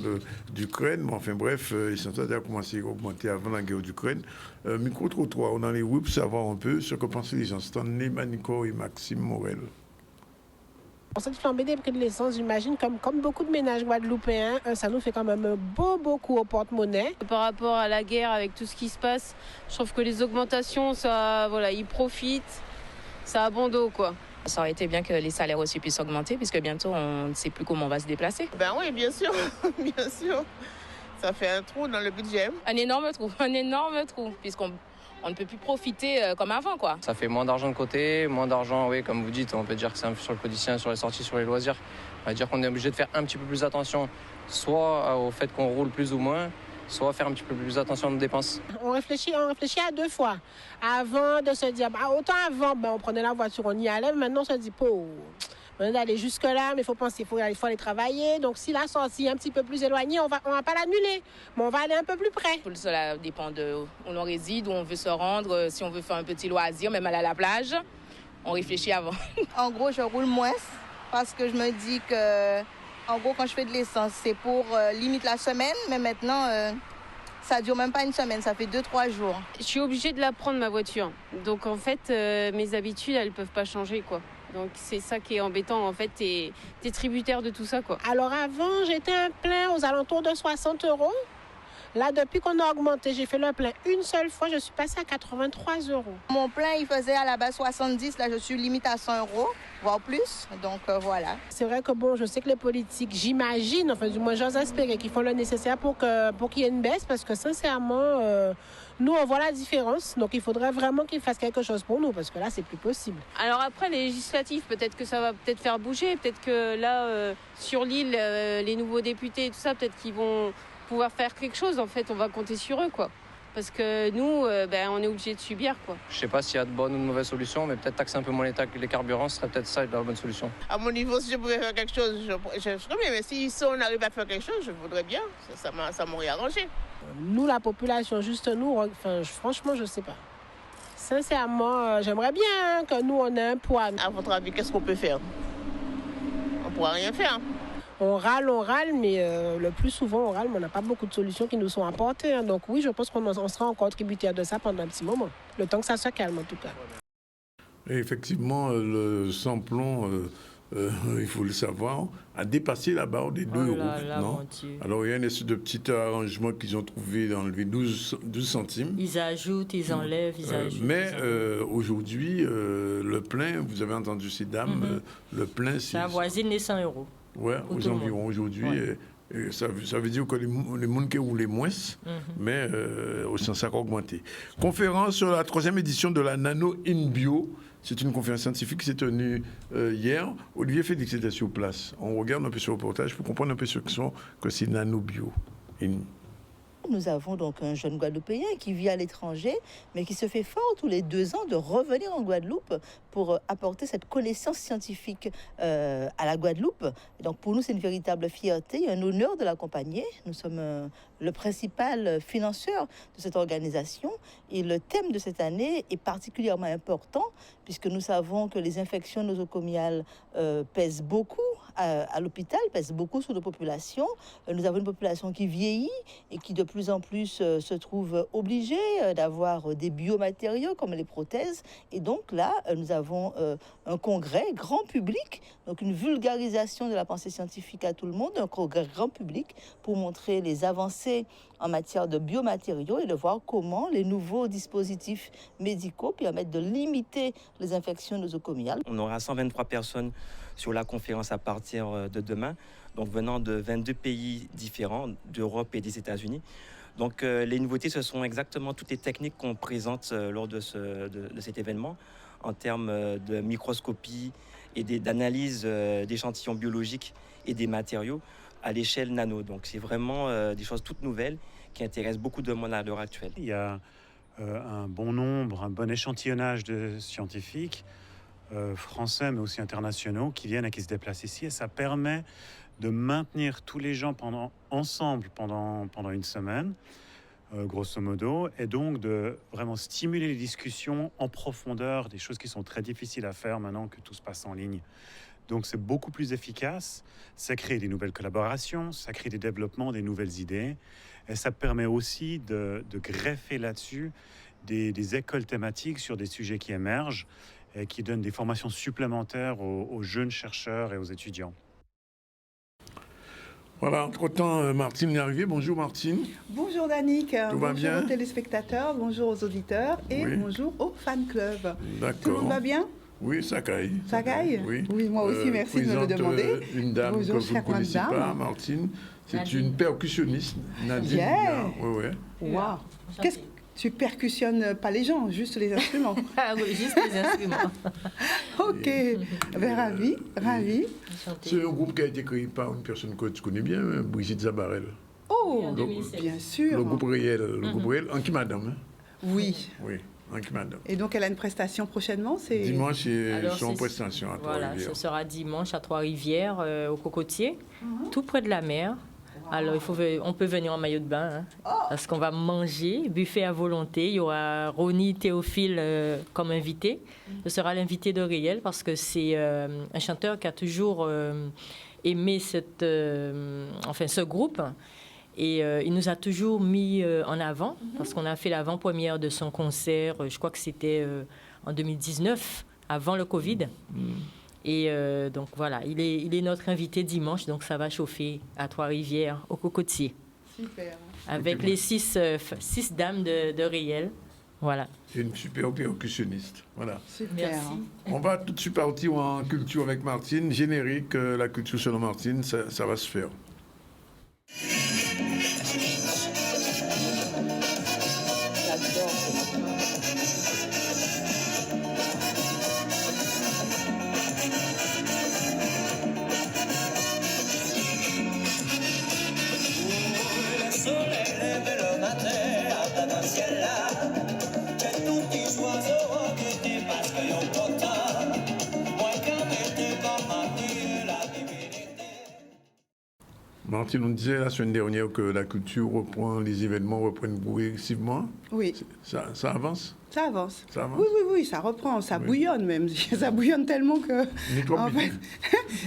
Speaker 1: d'Ukraine, mais enfin bref, l'essentiel a commencé à augmenter avant la guerre d'Ukraine. Micro-trottoir, on a les rues pour savoir un peu ce que pensent les gens. Stanley Manico et Maxime Morel.
Speaker 4: Pour cette flambée des prix de l'essence, j'imagine, comme beaucoup de ménages guadeloupéens, ça nous fait quand même beaucoup au porte-monnaie.
Speaker 5: Par rapport à la guerre, avec tout ce qui se passe, je trouve que les augmentations, ça, voilà, ils profitent, ça a bon dos, quoi.
Speaker 6: Ça aurait été bien que les salaires aussi puissent augmenter, puisque bientôt, on ne sait plus comment on va se déplacer.
Speaker 7: Ben oui, bien sûr, bien sûr. Ça fait un trou dans le budget.
Speaker 6: Un énorme trou, puisqu'on ne peut plus profiter comme avant, quoi.
Speaker 8: Ça fait moins d'argent de côté, moins d'argent, oui, comme vous dites, on peut dire que c'est sur le quotidien, sur les sorties, sur les loisirs. On va dire qu'on est obligé de faire un petit peu plus attention, soit au fait qu'on roule plus ou moins, soit faire un petit peu plus attention aux dépenses.
Speaker 4: On réfléchit à 2 fois. Avant de se dire, autant avant, on prenait la voiture, on y allait, maintenant on se dit, on va aller jusque-là, mais il faut penser, il faut aller travailler. Donc, si la sortie est un petit peu plus éloignée, on va pas l'annuler, mais on va aller un peu plus près.
Speaker 6: Tout cela dépend de où l'on réside, où on veut se rendre. Si on veut faire un petit loisir, même aller à la plage, on réfléchit avant.
Speaker 9: En gros, je roule moins parce que je me dis que, en gros, quand je fais de l'essence, c'est pour limite la semaine, mais maintenant, ça dure même pas une semaine, ça fait 2-3 jours.
Speaker 5: Je suis obligée de la prendre, ma voiture. Donc, en fait, mes habitudes, elles peuvent pas changer, quoi. Donc c'est ça qui est embêtant, en fait, t'es tributaire de tout ça, quoi.
Speaker 4: Alors avant, j'étais un plein aux alentours de 60 €. Là, depuis qu'on a augmenté, j'ai fait le plein une seule fois, je suis passée à 83 €.
Speaker 9: Mon plein, il faisait à la base 70, là je suis limite à 100 €, voire plus, donc voilà.
Speaker 4: C'est vrai que je sais que les politiques, j'imagine, enfin du moins j'ose espérer qu'ils font le nécessaire pour qu'il y ait une baisse, parce que sincèrement, nous on voit la différence, donc il faudrait vraiment qu'ils fassent quelque chose pour nous, parce que là c'est plus possible.
Speaker 5: Alors après les législatives, peut-être que ça va peut-être faire bouger, peut-être que là sur l'île, les nouveaux députés et tout ça, peut-être qu'ils vont pouvoir faire quelque chose, en fait, on va compter sur eux, quoi. Parce que nous, on est obligé de subir, quoi.
Speaker 8: Je sais pas s'il y a de bonnes ou de mauvaises solutions, mais peut-être taxer un peu moins les carburants, ce serait peut-être ça la bonne solution.
Speaker 7: À mon niveau, si je pouvais faire quelque chose, je ferais bien. Mais si on arrive à faire quelque chose, je voudrais bien. Ça m'aurait arrangé.
Speaker 4: Nous, la population, juste nous, franchement, je sais pas. Sincèrement, j'aimerais bien que nous, on ait un poids.
Speaker 7: À votre avis, qu'est-ce qu'on peut faire? On ne pourra rien faire.
Speaker 4: On râle, mais le plus souvent, on râle, mais on n'a pas beaucoup de solutions qui nous sont apportées. Hein. Donc oui, je pense qu'on sera encore tributaire de ça pendant un petit moment. Le temps que ça se calme, en tout cas.
Speaker 1: Et effectivement, le samplon, il faut le savoir, a dépassé la barre des 2 euros maintenant. Alors, il y a une espèce de petit arrangement qu'ils ont trouvé d'enlever 12 centimes.
Speaker 2: Ils ajoutent, ils enlèvent, ils ajoutent.
Speaker 1: Mais aujourd'hui, le plein, vous avez entendu ces dames, le plein, c'est...
Speaker 2: Ça avoisine les 100 euros.
Speaker 1: Oui, aux environs aujourd'hui. Ouais. Et ça veut dire que les gens qui roulent moins, mais au sens ça a augmenté. Conférence sur la 3e édition de la Nano in Bio. C'est une conférence scientifique qui s'est tenue hier. Olivier Félix était sur place. On regarde un peu ce reportage pour comprendre un peu ce que c'est Nano Bio.
Speaker 10: Nous avons donc un jeune Guadeloupéen qui vit à l'étranger, mais qui se fait fort tous les 2 ans de revenir en Guadeloupe pour apporter cette connaissance scientifique à la Guadeloupe. Et donc pour nous, c'est une véritable fierté et un honneur de l'accompagner. Nous sommes le principal financeur de cette organisation et le thème de cette année est particulièrement important puisque nous savons que les infections nosocomiales pèsent beaucoup à l'hôpital, pèsent beaucoup sur nos populations. Nous avons une population qui vieillit et qui de plus en plus se trouve obligée d'avoir des biomatériaux comme les prothèses. Et donc là, nous avons un congrès grand public, donc une vulgarisation de la pensée scientifique à tout le monde, un congrès grand public pour montrer les avancées en matière de biomatériaux et de voir comment les nouveaux dispositifs médicaux permettent de limiter les infections nosocomiales.
Speaker 11: On aura 123 personnes sur la conférence à partir de demain, donc venant de 22 pays différents d'Europe et des États-Unis. Donc les nouveautés, ce sont exactement toutes les techniques qu'on présente lors de cet événement en termes de microscopie et d'analyse d'échantillons biologiques et des matériaux à l'échelle nano. Donc c'est vraiment des choses toutes nouvelles qui intéressent beaucoup de monde à l'heure actuelle.
Speaker 12: Il y a un bon échantillonnage de scientifiques français mais aussi internationaux qui viennent et qui se déplacent ici, et ça permet de maintenir tous les gens ensemble pendant une semaine, grosso modo, et donc de vraiment stimuler les discussions en profondeur, des choses qui sont très difficiles à faire maintenant que tout se passe en ligne. Donc c'est beaucoup plus efficace, ça crée des nouvelles collaborations, ça crée des développements, des nouvelles idées, et ça permet aussi de greffer là-dessus des écoles thématiques sur des sujets qui émergent et qui donnent des formations supplémentaires aux jeunes chercheurs et aux étudiants.
Speaker 1: Voilà, entre-temps, Martine est arrivée. Bonjour Martine.
Speaker 13: Bonjour Danick.
Speaker 1: Tout va bien?
Speaker 13: Bonjour aux téléspectateurs, bonjour aux auditeurs et bonjour au fan club.
Speaker 1: D'accord.
Speaker 13: Tout le monde va bien?
Speaker 1: Oui, ça caille.
Speaker 13: Ça caille? Oui, moi aussi, merci de me le demander.
Speaker 1: Une dame bonjour, que vous ne connaissez pas, Martine. C'est une percussionniste, Nadine.
Speaker 13: Yeah.
Speaker 1: Oui.
Speaker 13: Wow. Qu'est-ce que tu percussionnes pas les gens, juste les instruments?
Speaker 2: Ah oui, juste les instruments.
Speaker 13: Ok, ravi.
Speaker 1: C'est un groupe qui a été créé par une personne que tu connais bien, Brigitte Zabarel.
Speaker 13: Oh, bien sûr.
Speaker 1: Le groupe réel, Anki Madame.
Speaker 13: Oui,
Speaker 1: Anki Madame.
Speaker 13: Et donc elle a une prestation prochainement, c'est
Speaker 1: dimanche, c'est en prestation à Trois-Rivières.
Speaker 2: Voilà, ce sera dimanche à Trois-Rivières, au Cocotier, tout près de la mer. Alors, on peut venir en maillot de bain, parce qu'on va manger, buffet à volonté. Il y aura Ronnie Théophile comme invité. Ce sera l'invité de Riel, parce que c'est un chanteur qui a toujours aimé ce groupe. Et il nous a toujours mis en avant, parce qu'on a fait l'avant-première de son concert, je crois que c'était en 2019, avant le Covid. Et donc voilà, il est notre invité dimanche, donc ça va chauffer à Trois-Rivières, au Cocotier.
Speaker 13: Super.
Speaker 2: Avec les six dames de Riel. Voilà.
Speaker 1: C'est une super percussionniste. Voilà.
Speaker 13: Super.
Speaker 2: Merci.
Speaker 1: On va tout de suite partir en culture avec Martine. Générique, la culture selon Martine, ça va se faire.
Speaker 14: Le soleil lève le matin à Ciel
Speaker 1: Martine, on disait la semaine dernière que la culture reprend, les événements reprennent progressivement.
Speaker 13: Oui.
Speaker 1: Ça avance?
Speaker 13: Ça avance.
Speaker 1: Ça avance.
Speaker 13: Oui, ça reprend, ça bouillonne même. Ça bouillonne tellement que...
Speaker 1: En fait,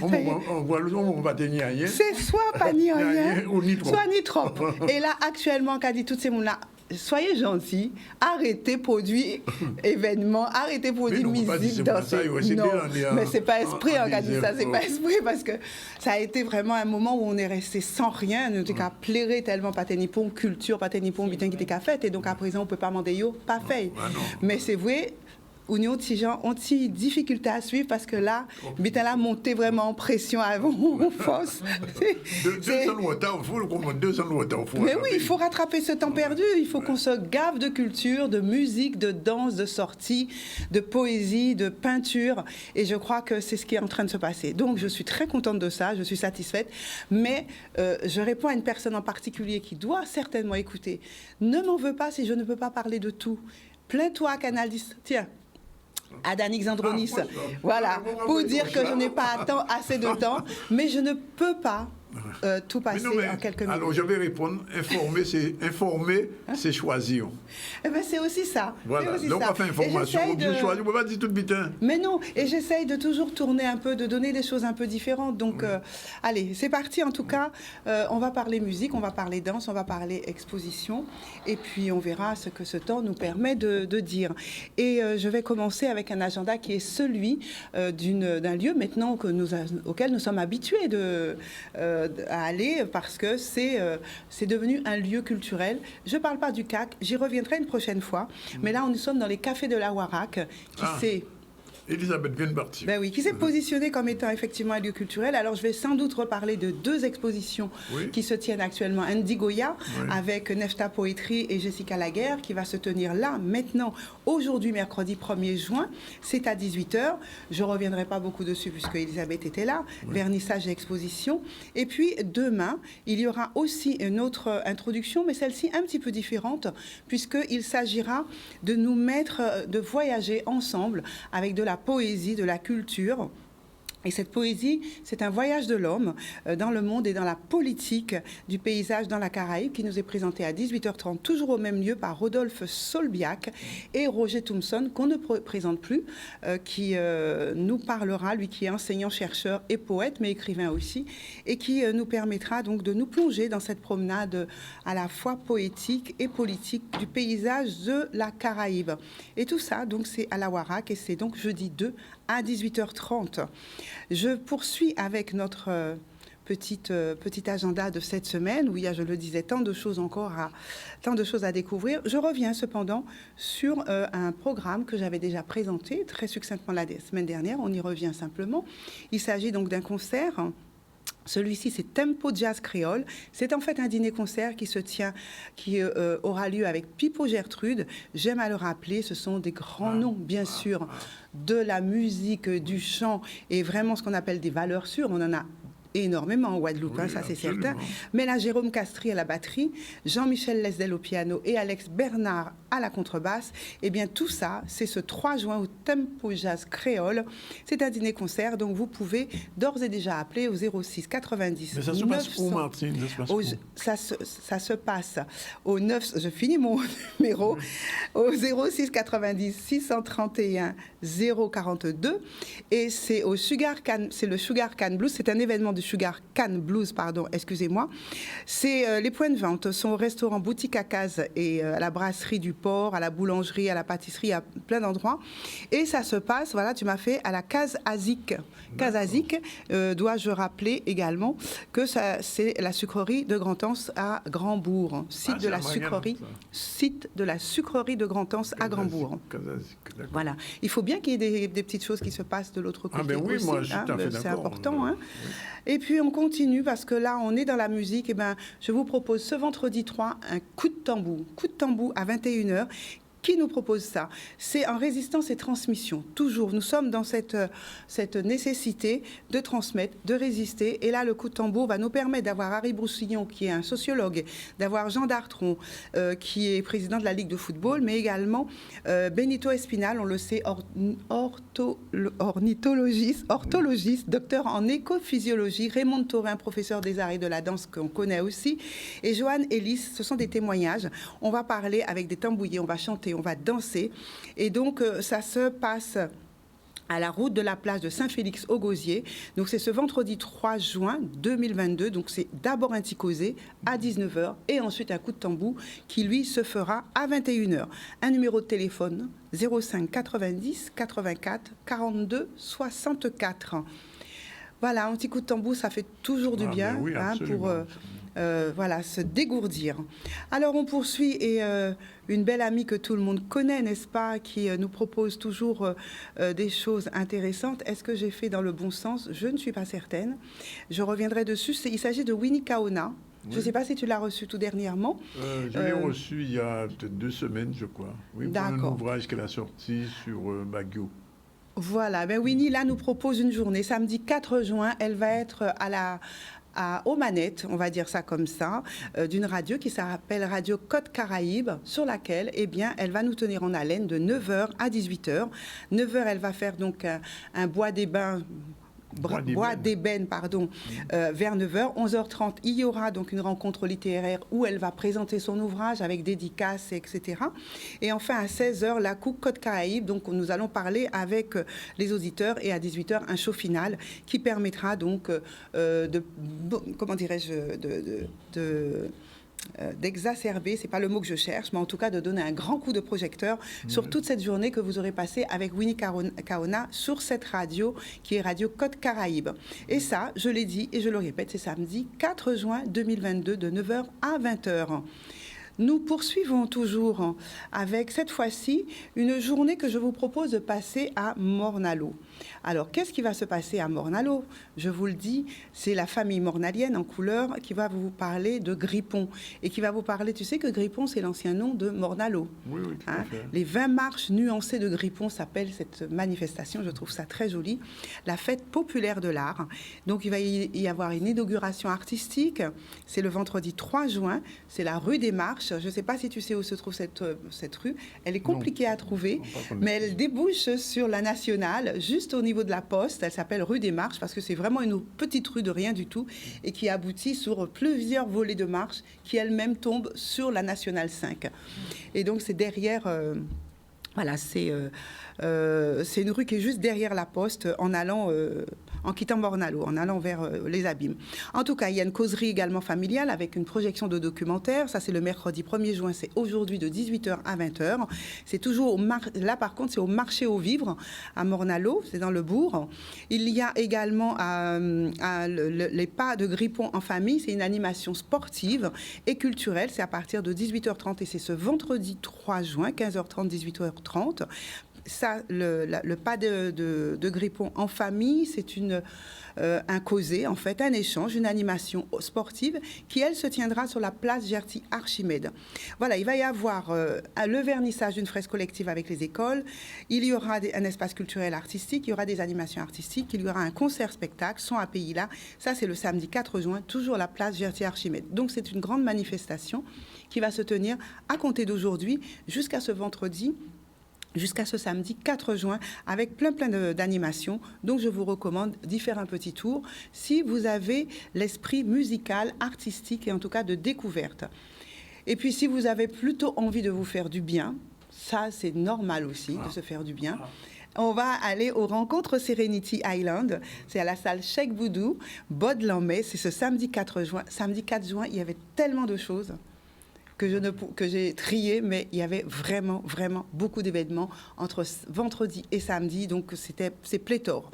Speaker 1: on va tenir rien.
Speaker 13: C'est soit pas ni rien,
Speaker 1: ou ni trop.
Speaker 13: Soit ni trop. Et là, actuellement, qu'a dit toutes ces mondes-là, soyez gentils, arrêtez produire événements, arrêtez produire musique, danser. Non, mais c'est pas esprit qui a dit ça, c'est pas esprit parce que ça a été vraiment un moment où on est resté sans rien, on était qu'à plairer tellement pas tenipon culture, pas tenipon bitin qui était qu'à fait et donc à présent on peut pas demander yo, pas fait. Mais c'est vrai. Où nous avons une difficulté à suivre parce que là, bitin là monter vraiment en pression avant on force. Mais oui, il faut rattraper ce temps perdu. Il faut qu'on se gave de culture, de musique, de danse, de sortie, de poésie, de peinture. Et je crois que c'est ce qui est en train de se passer. Donc je suis très contente de ça, je suis satisfaite. Mais je réponds à une personne en particulier qui doit certainement écouter. Ne m'en veux pas si je ne peux pas parler de tout. Plains-toi à Canal 10. Tiens. À Danix Andronis, voilà, pour dire que je n'ai pas assez de temps, mais je ne peux pas tout passer en quelques minutes.
Speaker 1: Alors je vais répondre, informer, c'est choisir.
Speaker 13: Eh ben, c'est aussi ça.
Speaker 1: Voilà,
Speaker 13: aussi
Speaker 1: donc
Speaker 13: ça.
Speaker 1: on fait information, on choisir, on ne peut pas dire tout le bitin.
Speaker 13: Mais non, et j'essaye de toujours tourner un peu, de donner des choses un peu différentes. Donc, allez, c'est parti en tout cas. On va parler musique, on va parler danse, on va parler exposition, et puis on verra ce que ce temps nous permet de dire. Et je vais commencer avec un agenda qui est celui d'un lieu maintenant auquel nous sommes habitués à aller parce que c'est devenu un lieu culturel. Je ne parle pas du CAC, j'y reviendrai une prochaine fois. Mais là, nous sommes dans les cafés de la Warac,
Speaker 1: Elisabeth vient de partir.
Speaker 13: Ben oui, qui s'est positionné comme étant effectivement un lieu culturel. Alors, je vais sans doute reparler de 2 expositions qui se tiennent actuellement. Indigoya, avec Nefta Poetry et Jessica Laguerre, qui va se tenir là, maintenant, aujourd'hui, mercredi 1er juin. C'est à 18h. Je ne reviendrai pas beaucoup dessus puisque Elisabeth était là. Vernissage et exposition. Et puis, demain, il y aura aussi une autre introduction, mais celle-ci un petit peu différente, puisqu'il s'agira de nous mettre, de voyager ensemble avec de la poésie, de la culture. Et cette poésie, c'est un voyage de l'homme dans le monde et dans la politique du paysage dans la Caraïbe qui nous est présenté à 18h30, toujours au même lieu par Rodolphe Solbiac et Roger Thompson, qu'on ne présente plus, qui nous parlera, lui qui est enseignant, chercheur et poète, mais écrivain aussi, et qui nous permettra donc de nous plonger dans cette promenade à la fois poétique et politique du paysage de la Caraïbe. Et tout ça, donc, c'est à la Warac et c'est donc jeudi 2 à 18h30. Je poursuis avec notre petit agenda de cette semaine où il y a, je le disais, tant de choses à découvrir. Je reviens cependant sur un programme que j'avais déjà présenté très succinctement la semaine dernière. On y revient simplement. Il s'agit donc d'un concert. Celui-ci, c'est Tempo Jazz Créole. C'est en fait un dîner-concert qui aura lieu avec Pipo Gertrude. J'aime à le rappeler, ce sont des grands noms, bien sûr, de la musique, du chant, et vraiment ce qu'on appelle des valeurs sûres. On en a énormément en Guadeloupe, ça c'est certain. Mais là, Jérôme Castry à la batterie, Jean-Michel Lesdel au piano et Alex Bernard à la contrebasse. Et bien tout ça, c'est ce 3 juin au Tempo Jazz Créole. C'est un dîner-concert, donc vous pouvez d'ores et déjà appeler au 06 90.
Speaker 1: Mais ça se passe où, Martine?
Speaker 13: Ça se passe au 9... Je finis mon numéro. Au 06 90 631 042. Et c'est au Sugar Can... C'est le Sugar Can Blues. C'est un événement du Sugar Can Blues, excusez-moi. C'est les points de vente sont au restaurant Boutique à Case et à la brasserie du Port, à la boulangerie, à la pâtisserie, à plein d'endroits. Et ça se passe, voilà, tu m'as fait à la Case Azic. Case Azic, dois-je rappeler également que c'est la sucrerie de Grand-Anse à Grandbourg. Site de la sucrerie de Grand-Anse à Grandbourg. Voilà. Il faut bien qu'il y ait des petites choses qui se passent de l'autre côté.
Speaker 1: Ah ben oui,
Speaker 13: aussi,
Speaker 1: moi je suis tout à fait d'accord.
Speaker 13: C'est important. Oui. Et puis on continue parce que là on est dans la musique. Et ben, je vous propose ce vendredi 3 un coup de tambour à 21h Qui nous propose ça? C'est en résistance et transmission. Toujours, nous sommes dans cette nécessité de transmettre, de résister. Et là, le coup de tambour va nous permettre d'avoir Harry Broussillon, qui est un sociologue, d'avoir Jean Dartron, qui est président de la Ligue de football, mais également Benito Espinal, on le sait, orthologiste, docteur en écophysiologie, Raymond Taurin, professeur des arts et de la danse qu'on connaît aussi, et Joanne Ellis. Ce sont des témoignages. On va parler avec des tambouillés, on va chanter, on va danser. Et donc, ça se passe à la route de la plage de Saint-Félix au Gosier. Donc, c'est ce vendredi 3 juin 2022. Donc, c'est d'abord un ticosé à 19h et ensuite un coup de tambour qui, lui, se fera à 21h. Un numéro de téléphone 05 90 84 42 64. Voilà, un petit coup de tambour, ça fait toujours du bien
Speaker 1: oui,
Speaker 13: pour se dégourdir. Alors, on poursuit et une belle amie que tout le monde connaît, n'est-ce pas, qui nous propose toujours des choses intéressantes. Est-ce que j'ai fait dans le bon sens? Je ne suis pas certaine. Je reviendrai dessus. Il s'agit de Winnie Kaona. Oui. Je ne sais pas si tu l'as reçu tout dernièrement.
Speaker 1: Je l'ai reçu il y a peut-être 2 semaines, je crois. Oui, pour un ouvrage qu'elle a sorti sur Baguio.
Speaker 13: Voilà, Winnie, là, nous propose une journée. Samedi 4 juin, elle va être aux manettes, on va dire ça comme ça, d'une radio qui s'appelle Radio Côte Caraïbe, sur laquelle, elle va nous tenir en haleine de 9h à 18h. 9h, elle va faire donc un bois d'ébène, vers 9h. 11h30, il y aura donc une rencontre littéraire où elle va présenter son ouvrage avec dédicaces, etc. Et enfin, à 16h, la coupe Côte Caraïbe. Donc, nous allons parler avec les auditeurs. Et à 18h, un show final qui permettra donc d'exacerber, c'est pas le mot que je cherche, mais en tout cas de donner un grand coup de projecteur sur toute cette journée que vous aurez passée avec Winnie Kaona sur cette radio qui est Radio Côte Caraïbe. Et ça, je l'ai dit et je le répète, c'est samedi 4 juin 2022 de 9h à 20h. Nous poursuivons toujours avec cette fois-ci une journée que je vous propose de passer à Morne-à-l'Eau. Alors, qu'est-ce qui va se passer à Morne-à-l'Eau? Je vous le dis, c'est la famille mornalienne en couleur qui va vous parler de Grippon et qui va vous parler, tu sais que Grippon, c'est l'ancien nom de Morne-à-l'Eau.
Speaker 1: Oui, tout à fait.
Speaker 13: Les 20 marches nuancées de Grippon s'appelle cette manifestation, je trouve ça très joli, la fête populaire de l'art. Donc, il va y avoir une inauguration artistique, c'est le vendredi 3 juin, c'est la rue des Marches. Je ne sais pas si tu sais où se trouve cette rue. Elle est compliquée à trouver, mais elle débouche sur la Nationale, juste au niveau de la Poste. Elle s'appelle rue des Marches parce que c'est vraiment une petite rue de rien du tout et qui aboutit sur plusieurs volets de marches qui elles-mêmes tombent sur la Nationale 5. Et donc, c'est derrière... c'est une rue qui est juste derrière la Poste en quittant Morne-à-l'Eau, en allant vers les Abîmes. En tout cas, il y a une causerie également familiale avec une projection de documentaire. Ça, c'est le mercredi 1er juin. C'est aujourd'hui de 18h à 20h. C'est toujours là, par contre, c'est au marché aux vivres à Morne-à-l'Eau. C'est dans le bourg. Il y a également les pas de Grippon en famille. C'est une animation sportive et culturelle. C'est à partir de 18h30 et c'est ce vendredi 3 juin, 15h30, 18h30. Ça, le pas de Grippon en famille, c'est un causé, en fait, un échange, une animation sportive qui, elle, se tiendra sur la place Gerty-Archimède. Voilà, il va y avoir le vernissage d'une fresque collective avec les écoles, il y aura un espace culturel artistique, il y aura des animations artistiques, il y aura un concert-spectacle, son API là. Ça, c'est le samedi 4 juin, toujours la place Gerty-Archimède. Donc, c'est une grande manifestation qui va se tenir à compter d'aujourd'hui jusqu'à ce vendredi, jusqu'à ce samedi 4 juin, avec plein d'animations. Donc, je vous recommande d'y faire un petit tour si vous avez l'esprit musical, artistique et en tout cas de découverte. Et puis, si vous avez plutôt envie de vous faire du bien, ça, c'est normal aussi de se faire du bien. On va aller aux rencontres Serenity Island. C'est à la salle Cheikh Boudou, Baude-Lambay. C'est ce samedi 4 juin. Samedi 4 juin, il y avait tellement de choses que j'ai trié, mais il y avait vraiment, vraiment beaucoup d'événements entre vendredi et samedi, donc c'est pléthore.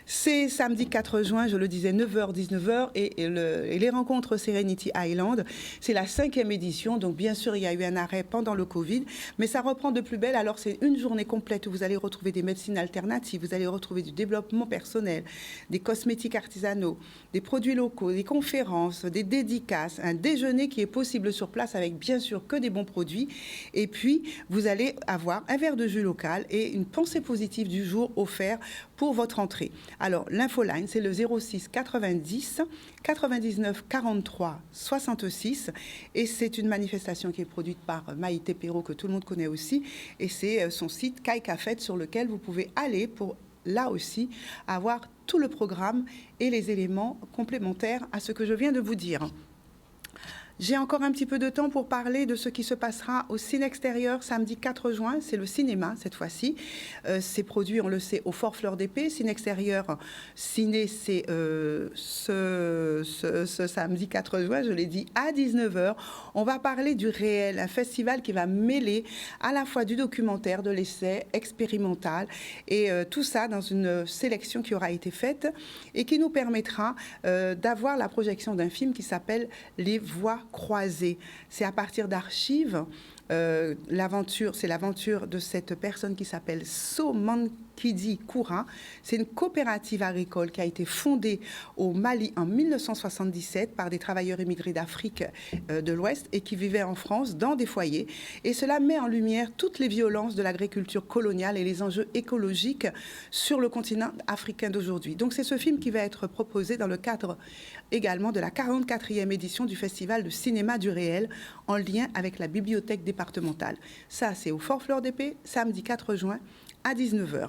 Speaker 13: C'est samedi 4 juin, je le disais, 9h, 19h, et les rencontres Serenity Island, c'est la 5e édition, donc bien sûr, il y a eu un arrêt pendant le Covid, mais ça reprend de plus belle. Alors, c'est une journée complète où vous allez retrouver des médecines alternatives, vous allez retrouver du développement personnel, des cosmétiques artisanaux, des produits locaux, des conférences, des dédicaces, un déjeuner qui est possible sur place avec bien sûr que des bons produits, et puis vous allez avoir un verre de jus local et une pensée positive du jour offert pour votre entrée. Alors, l'infoline, c'est le 06 90 99 43 66, et c'est une manifestation qui est produite par Maïté Perrault, que tout le monde connaît aussi, et c'est son site Kaika Fête sur lequel vous pouvez aller pour, là aussi, avoir tout le programme et les éléments complémentaires à ce que je viens de vous dire. J'ai encore un petit peu de temps pour parler de ce qui se passera au Ciné Extérieur samedi 4 juin. C'est le cinéma cette fois-ci. C'est produit, on le sait, au Fort Fleur d'Épée. Ciné Extérieur, ciné, c'est ce samedi 4 juin, je l'ai dit, à 19h. On va parler du réel, un festival qui va mêler à la fois du documentaire, de l'essai expérimental, et tout ça dans une sélection qui aura été faite et qui nous permettra d'avoir la projection d'un film qui s'appelle Les Voies croisées. C'est à partir d'archives. L'aventure, c'est l'aventure de cette personne qui s'appelle Somankidi Koura. C'est une coopérative agricole qui a été fondée au Mali en 1977 par des travailleurs immigrés d'Afrique de l'Ouest et qui vivaient en France dans des foyers. Et cela met en lumière toutes les violences de l'agriculture coloniale et les enjeux écologiques sur le continent africain d'aujourd'hui. Donc c'est ce film qui va être proposé dans le cadre également de la 44e édition du Festival de cinéma du réel en lien avec la bibliothèque départementale. Ça, c'est au Fort Fleur d'Épée, samedi 4 juin à 19h.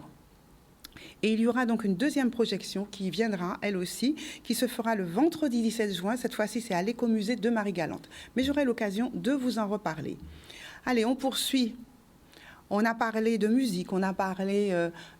Speaker 13: Et il y aura donc une deuxième projection qui viendra, elle aussi, qui se fera le vendredi 17 juin. Cette fois-ci, c'est à l'Écomusée de Marie-Galante. Mais j'aurai l'occasion de vous en reparler. Allez, on poursuit. On a parlé de musique, on a parlé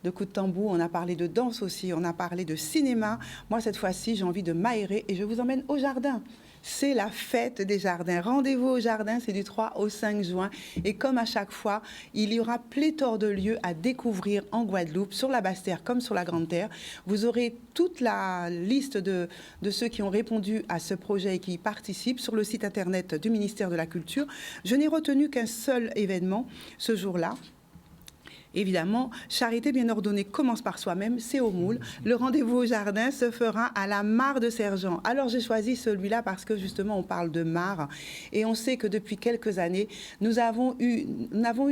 Speaker 13: de coups de tambour, on a parlé de danse aussi, on a parlé de cinéma. Moi, cette fois-ci, j'ai envie de m'aérer et je vous emmène au jardin. C'est la fête des jardins. Rendez-vous au jardin, c'est du 3 au 5 juin. Et comme à chaque fois, il y aura pléthore de lieux à découvrir en Guadeloupe, sur la Basse-Terre comme sur la Grande-Terre. Vous aurez toute la liste de ceux qui ont répondu à ce projet et qui y participent sur le site internet du ministère de la Culture. Je n'ai retenu qu'un seul événement ce jour-là. Évidemment, charité bien ordonnée commence par soi-même, c'est au Moule. Le rendez-vous au jardin se fera à la mare de Sergent. Alors j'ai choisi celui-là parce que justement on parle de mare et on sait que depuis quelques années, nous n'avons eu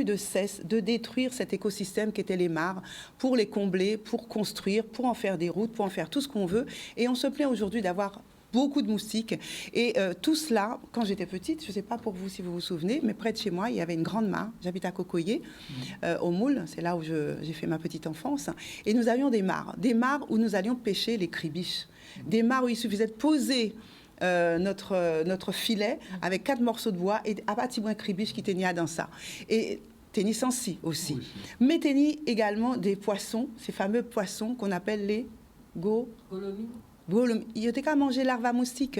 Speaker 13: de cesse de détruire cet écosystème qu'étaient les mares pour les combler, pour construire, pour en faire des routes, pour en faire tout ce qu'on veut. Et on se plaint aujourd'hui d'avoir beaucoup de moustiques. Et tout cela, quand j'étais petite, je ne sais pas pour vous si vous vous souvenez, mais près de chez moi, il y avait une grande mare. J'habite à Cocoyer, au Moule. C'est là où j'ai fait ma petite enfance. Et nous avions des mares où nous allions pêcher les cribiches. Des mares où il suffisait de poser notre filet avec 4 morceaux de bois et à bâtir un cribiche qui tenait dans ça. Et tennis sensi aussi. Oui. Mais tennis également des poissons, ces fameux poissons qu'on appelle les golomines. Il était qu'à manger larves à moustiques.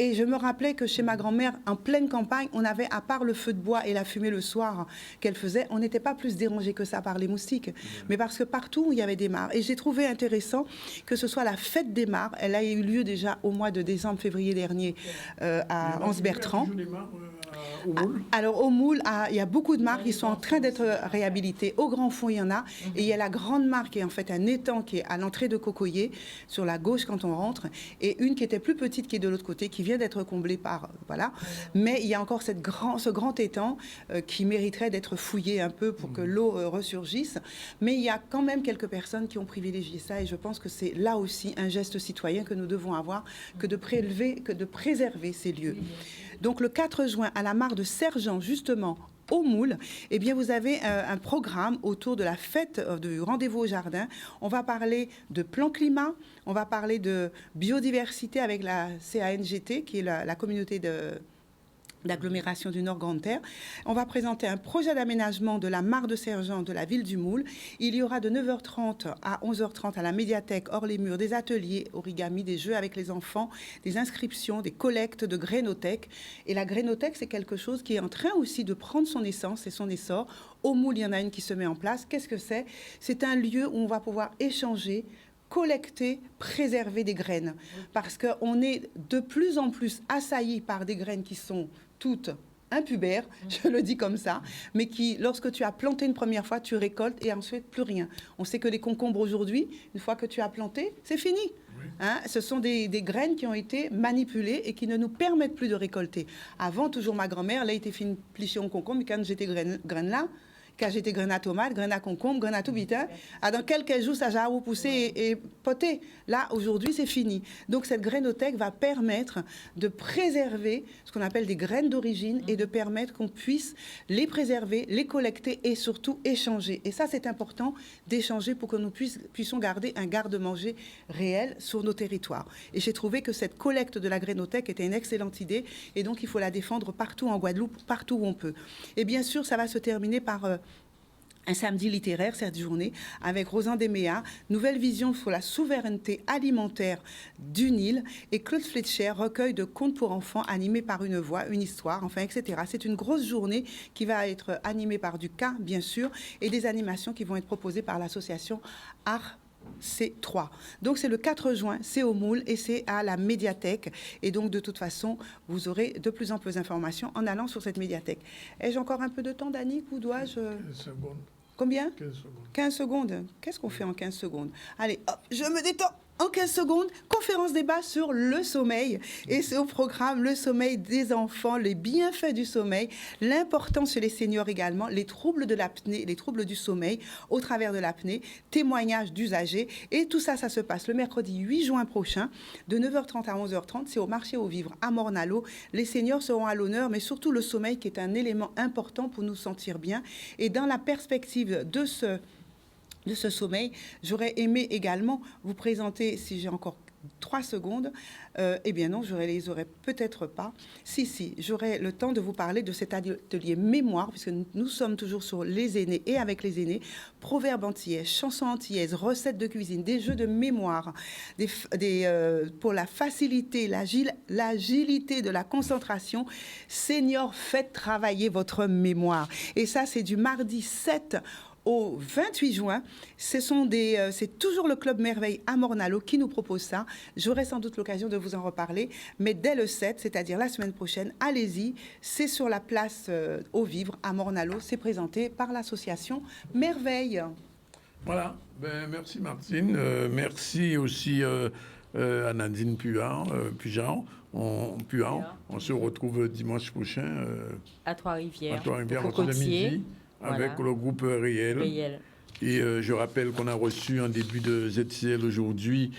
Speaker 13: Et je me rappelais que chez ma grand-mère, en pleine campagne, on avait, à part le feu de bois et la fumée le soir qu'elle faisait, on n'était pas plus dérangé que ça par les moustiques. Mais parce que partout, il y avait des mares. Et j'ai trouvé intéressant que ce soit la fête des mares. Elle a eu lieu déjà au mois de décembre, février dernier, à Anse-Bertrand. Alors, au Moule, il y a beaucoup de mares qui sont en train d'être réhabilitées. Au Grand Fond, il y en a. Et il y a la grande mare qui est en fait un étang qui est à l'entrée de Cocoyer, sur la gauche quand on rentre, et une qui était plus petite qui est de l'autre côté, qui vient d'être comblée par... Voilà. Mais il y a encore ce grand étang qui mériterait d'être fouillé un peu pour que l'eau ressurgisse. Mais il y a quand même quelques personnes qui ont privilégié ça, et je pense que c'est là aussi un geste citoyen que nous devons avoir, que de préserver ces lieux. Donc le 4 juin, à la mare de Sergent, justement, au Moule, eh bien, vous avez un programme autour de la fête du rendez-vous au jardin. On va parler de plan climat, on va parler de biodiversité avec la CANGT, qui est la communauté d'agglomération du Nord Grande-Terre. On va présenter un projet d'aménagement de la mare de Sergent de la ville du Moule. Il y aura de 9h30 à 11h30 à la médiathèque hors les murs des ateliers origami, des jeux avec les enfants, des inscriptions, des collectes de grénothèques. Et la grénothèque, c'est quelque chose qui est en train aussi de prendre son essence et son essor. Au Moule, il y en a une qui se met en place. Qu'est-ce que c'est ? C'est un lieu où on va pouvoir échanger, collecter, préserver des graines. Parce qu'on est de plus en plus assailli par des graines qui sont toutes impubères, je le dis comme ça, mais qui, lorsque tu as planté une première fois, tu récoltes et ensuite plus rien. On sait que les concombres aujourd'hui, une fois que tu as planté, c'est fini. Hein, ce sont des graines qui ont été manipulées et qui ne nous permettent plus de récolter. Avant, toujours ma grand-mère, là, était fine plichée en concombre, mais quand j'étais graine là, quand j'étais graine à tomate, graine à concombre, graine à tout bitin, dans quelques jours, ça va pousser et poter. Là, aujourd'hui, c'est fini. Donc, cette grainothèque va permettre de préserver ce qu'on appelle des graines d'origine et de permettre qu'on puisse les préserver, les collecter et surtout échanger. Et ça, c'est important d'échanger pour que nous puissions garder un garde-manger réel sur nos territoires. Et j'ai trouvé que cette collecte de la grainothèque était une excellente idée et donc il faut la défendre partout en Guadeloupe, partout où on peut. Et bien sûr, ça va se terminer par un samedi littéraire, cette journée, avec Rosan Deméa, nouvelle vision sur la souveraineté alimentaire du Nil, et Claude Fletcher, recueil de contes pour enfants animé par une voix, une histoire, enfin, etc. C'est une grosse journée qui va être animée par du cas, bien sûr, et des animations qui vont être proposées par l'association Art C3. Donc c'est le 4 juin, c'est au Moule et c'est à la médiathèque. Et donc de toute façon, vous aurez de plus en plus d'informations en allant sur cette médiathèque. Ai-je encore un peu de temps, Dani, ou dois-je...
Speaker 1: 15 secondes.
Speaker 13: Combien
Speaker 1: 15 secondes.
Speaker 13: 15 secondes. Qu'est-ce qu'on fait en 15 secondes? Allez, hop, je me détends. En 15 secondes, conférence débat sur le sommeil. Et c'est au programme le sommeil des enfants, les bienfaits du sommeil, l'importance chez les seniors également, les troubles de l'apnée, les troubles du sommeil au travers de l'apnée, témoignages d'usagers. Et tout ça, ça se passe le mercredi 8 juin prochain, de 9h30 à 11h30. C'est au marché aux vivres à Morne-à-l'Eau. Les seniors seront à l'honneur, mais surtout le sommeil qui est un élément important pour nous sentir bien. Et dans la perspective de ce sommeil, j'aurais aimé également vous présenter, si j'ai encore 3 secondes, eh bien non, je les aurais peut-être pas. Si, j'aurai le temps de vous parler de cet atelier mémoire, puisque nous sommes toujours sur les aînés et avec les aînés, proverbes antillais, chansons antillaises, recettes de cuisine, des jeux de mémoire, pour la facilité, l'agilité de la concentration. Seniors, faites travailler votre mémoire. Et ça, c'est du mardi 7 au 28 juin, c'est toujours le Club Merveille à Morne-à-l'Eau qui nous propose ça. J'aurai sans doute l'occasion de vous en reparler, mais dès le 7, c'est-à-dire la semaine prochaine, allez-y, c'est sur la place aux Vivres à Morne-à-l'Eau, c'est présenté par l'association Merveille.
Speaker 1: Voilà, merci Martine, merci aussi à Nadine Pujan. On se retrouve dimanche prochain
Speaker 2: à Trois-Rivières,
Speaker 1: entre midi. Avec le groupe Réel. Et je rappelle qu'on a reçu en début de ZCL aujourd'hui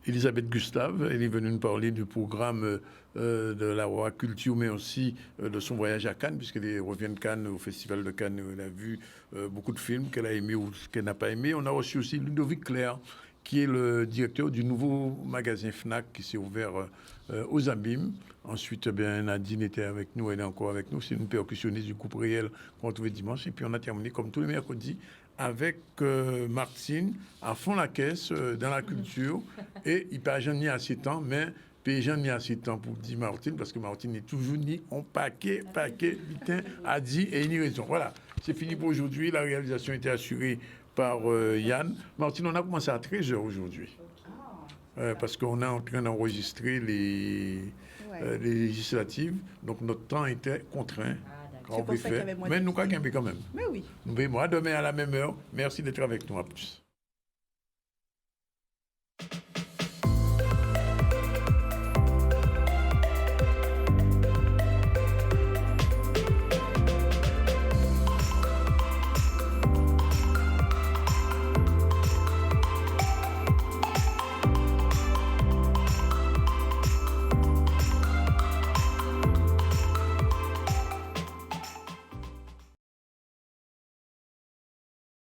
Speaker 1: Elisabeth Gustave. Elle est venue nous parler du programme de la Roi Culture, mais aussi de son voyage à Cannes, puisqu'elle revient de Cannes, au Festival de Cannes. Elle a vu beaucoup de films qu'elle a aimés ou qu'elle n'a pas aimés. On a reçu aussi Ludovic Clerc, qui est le directeur du nouveau magasin FNAC qui s'est ouvert aux Abîmes. Ensuite, Nadine était avec nous, elle est encore avec nous. C'est une percussionniste du groupe Réel qu'on a trouvé dimanche. Et puis, on a terminé, comme tous les mercredis, avec Martine, à fond la caisse, dans la culture. Et il peut jamais assez temps, mais Péjan n'y a assez temps pour dire Martine, parce que Martine n'est toujours ni en paquet, putain, a dit et il a raison. Voilà, c'est fini pour aujourd'hui. La réalisation était assurée par Yann. Martine, on a commencé à 13h aujourd'hui. Parce qu'on est en train d'enregistrer les législatives. Donc, notre temps était contraint.
Speaker 13: C'est pour ça qu'il y avait moins de...
Speaker 1: Mais nous, quand même.
Speaker 13: Mais oui.
Speaker 1: Nous verrons demain à la même heure. Merci d'être avec nous. À plus.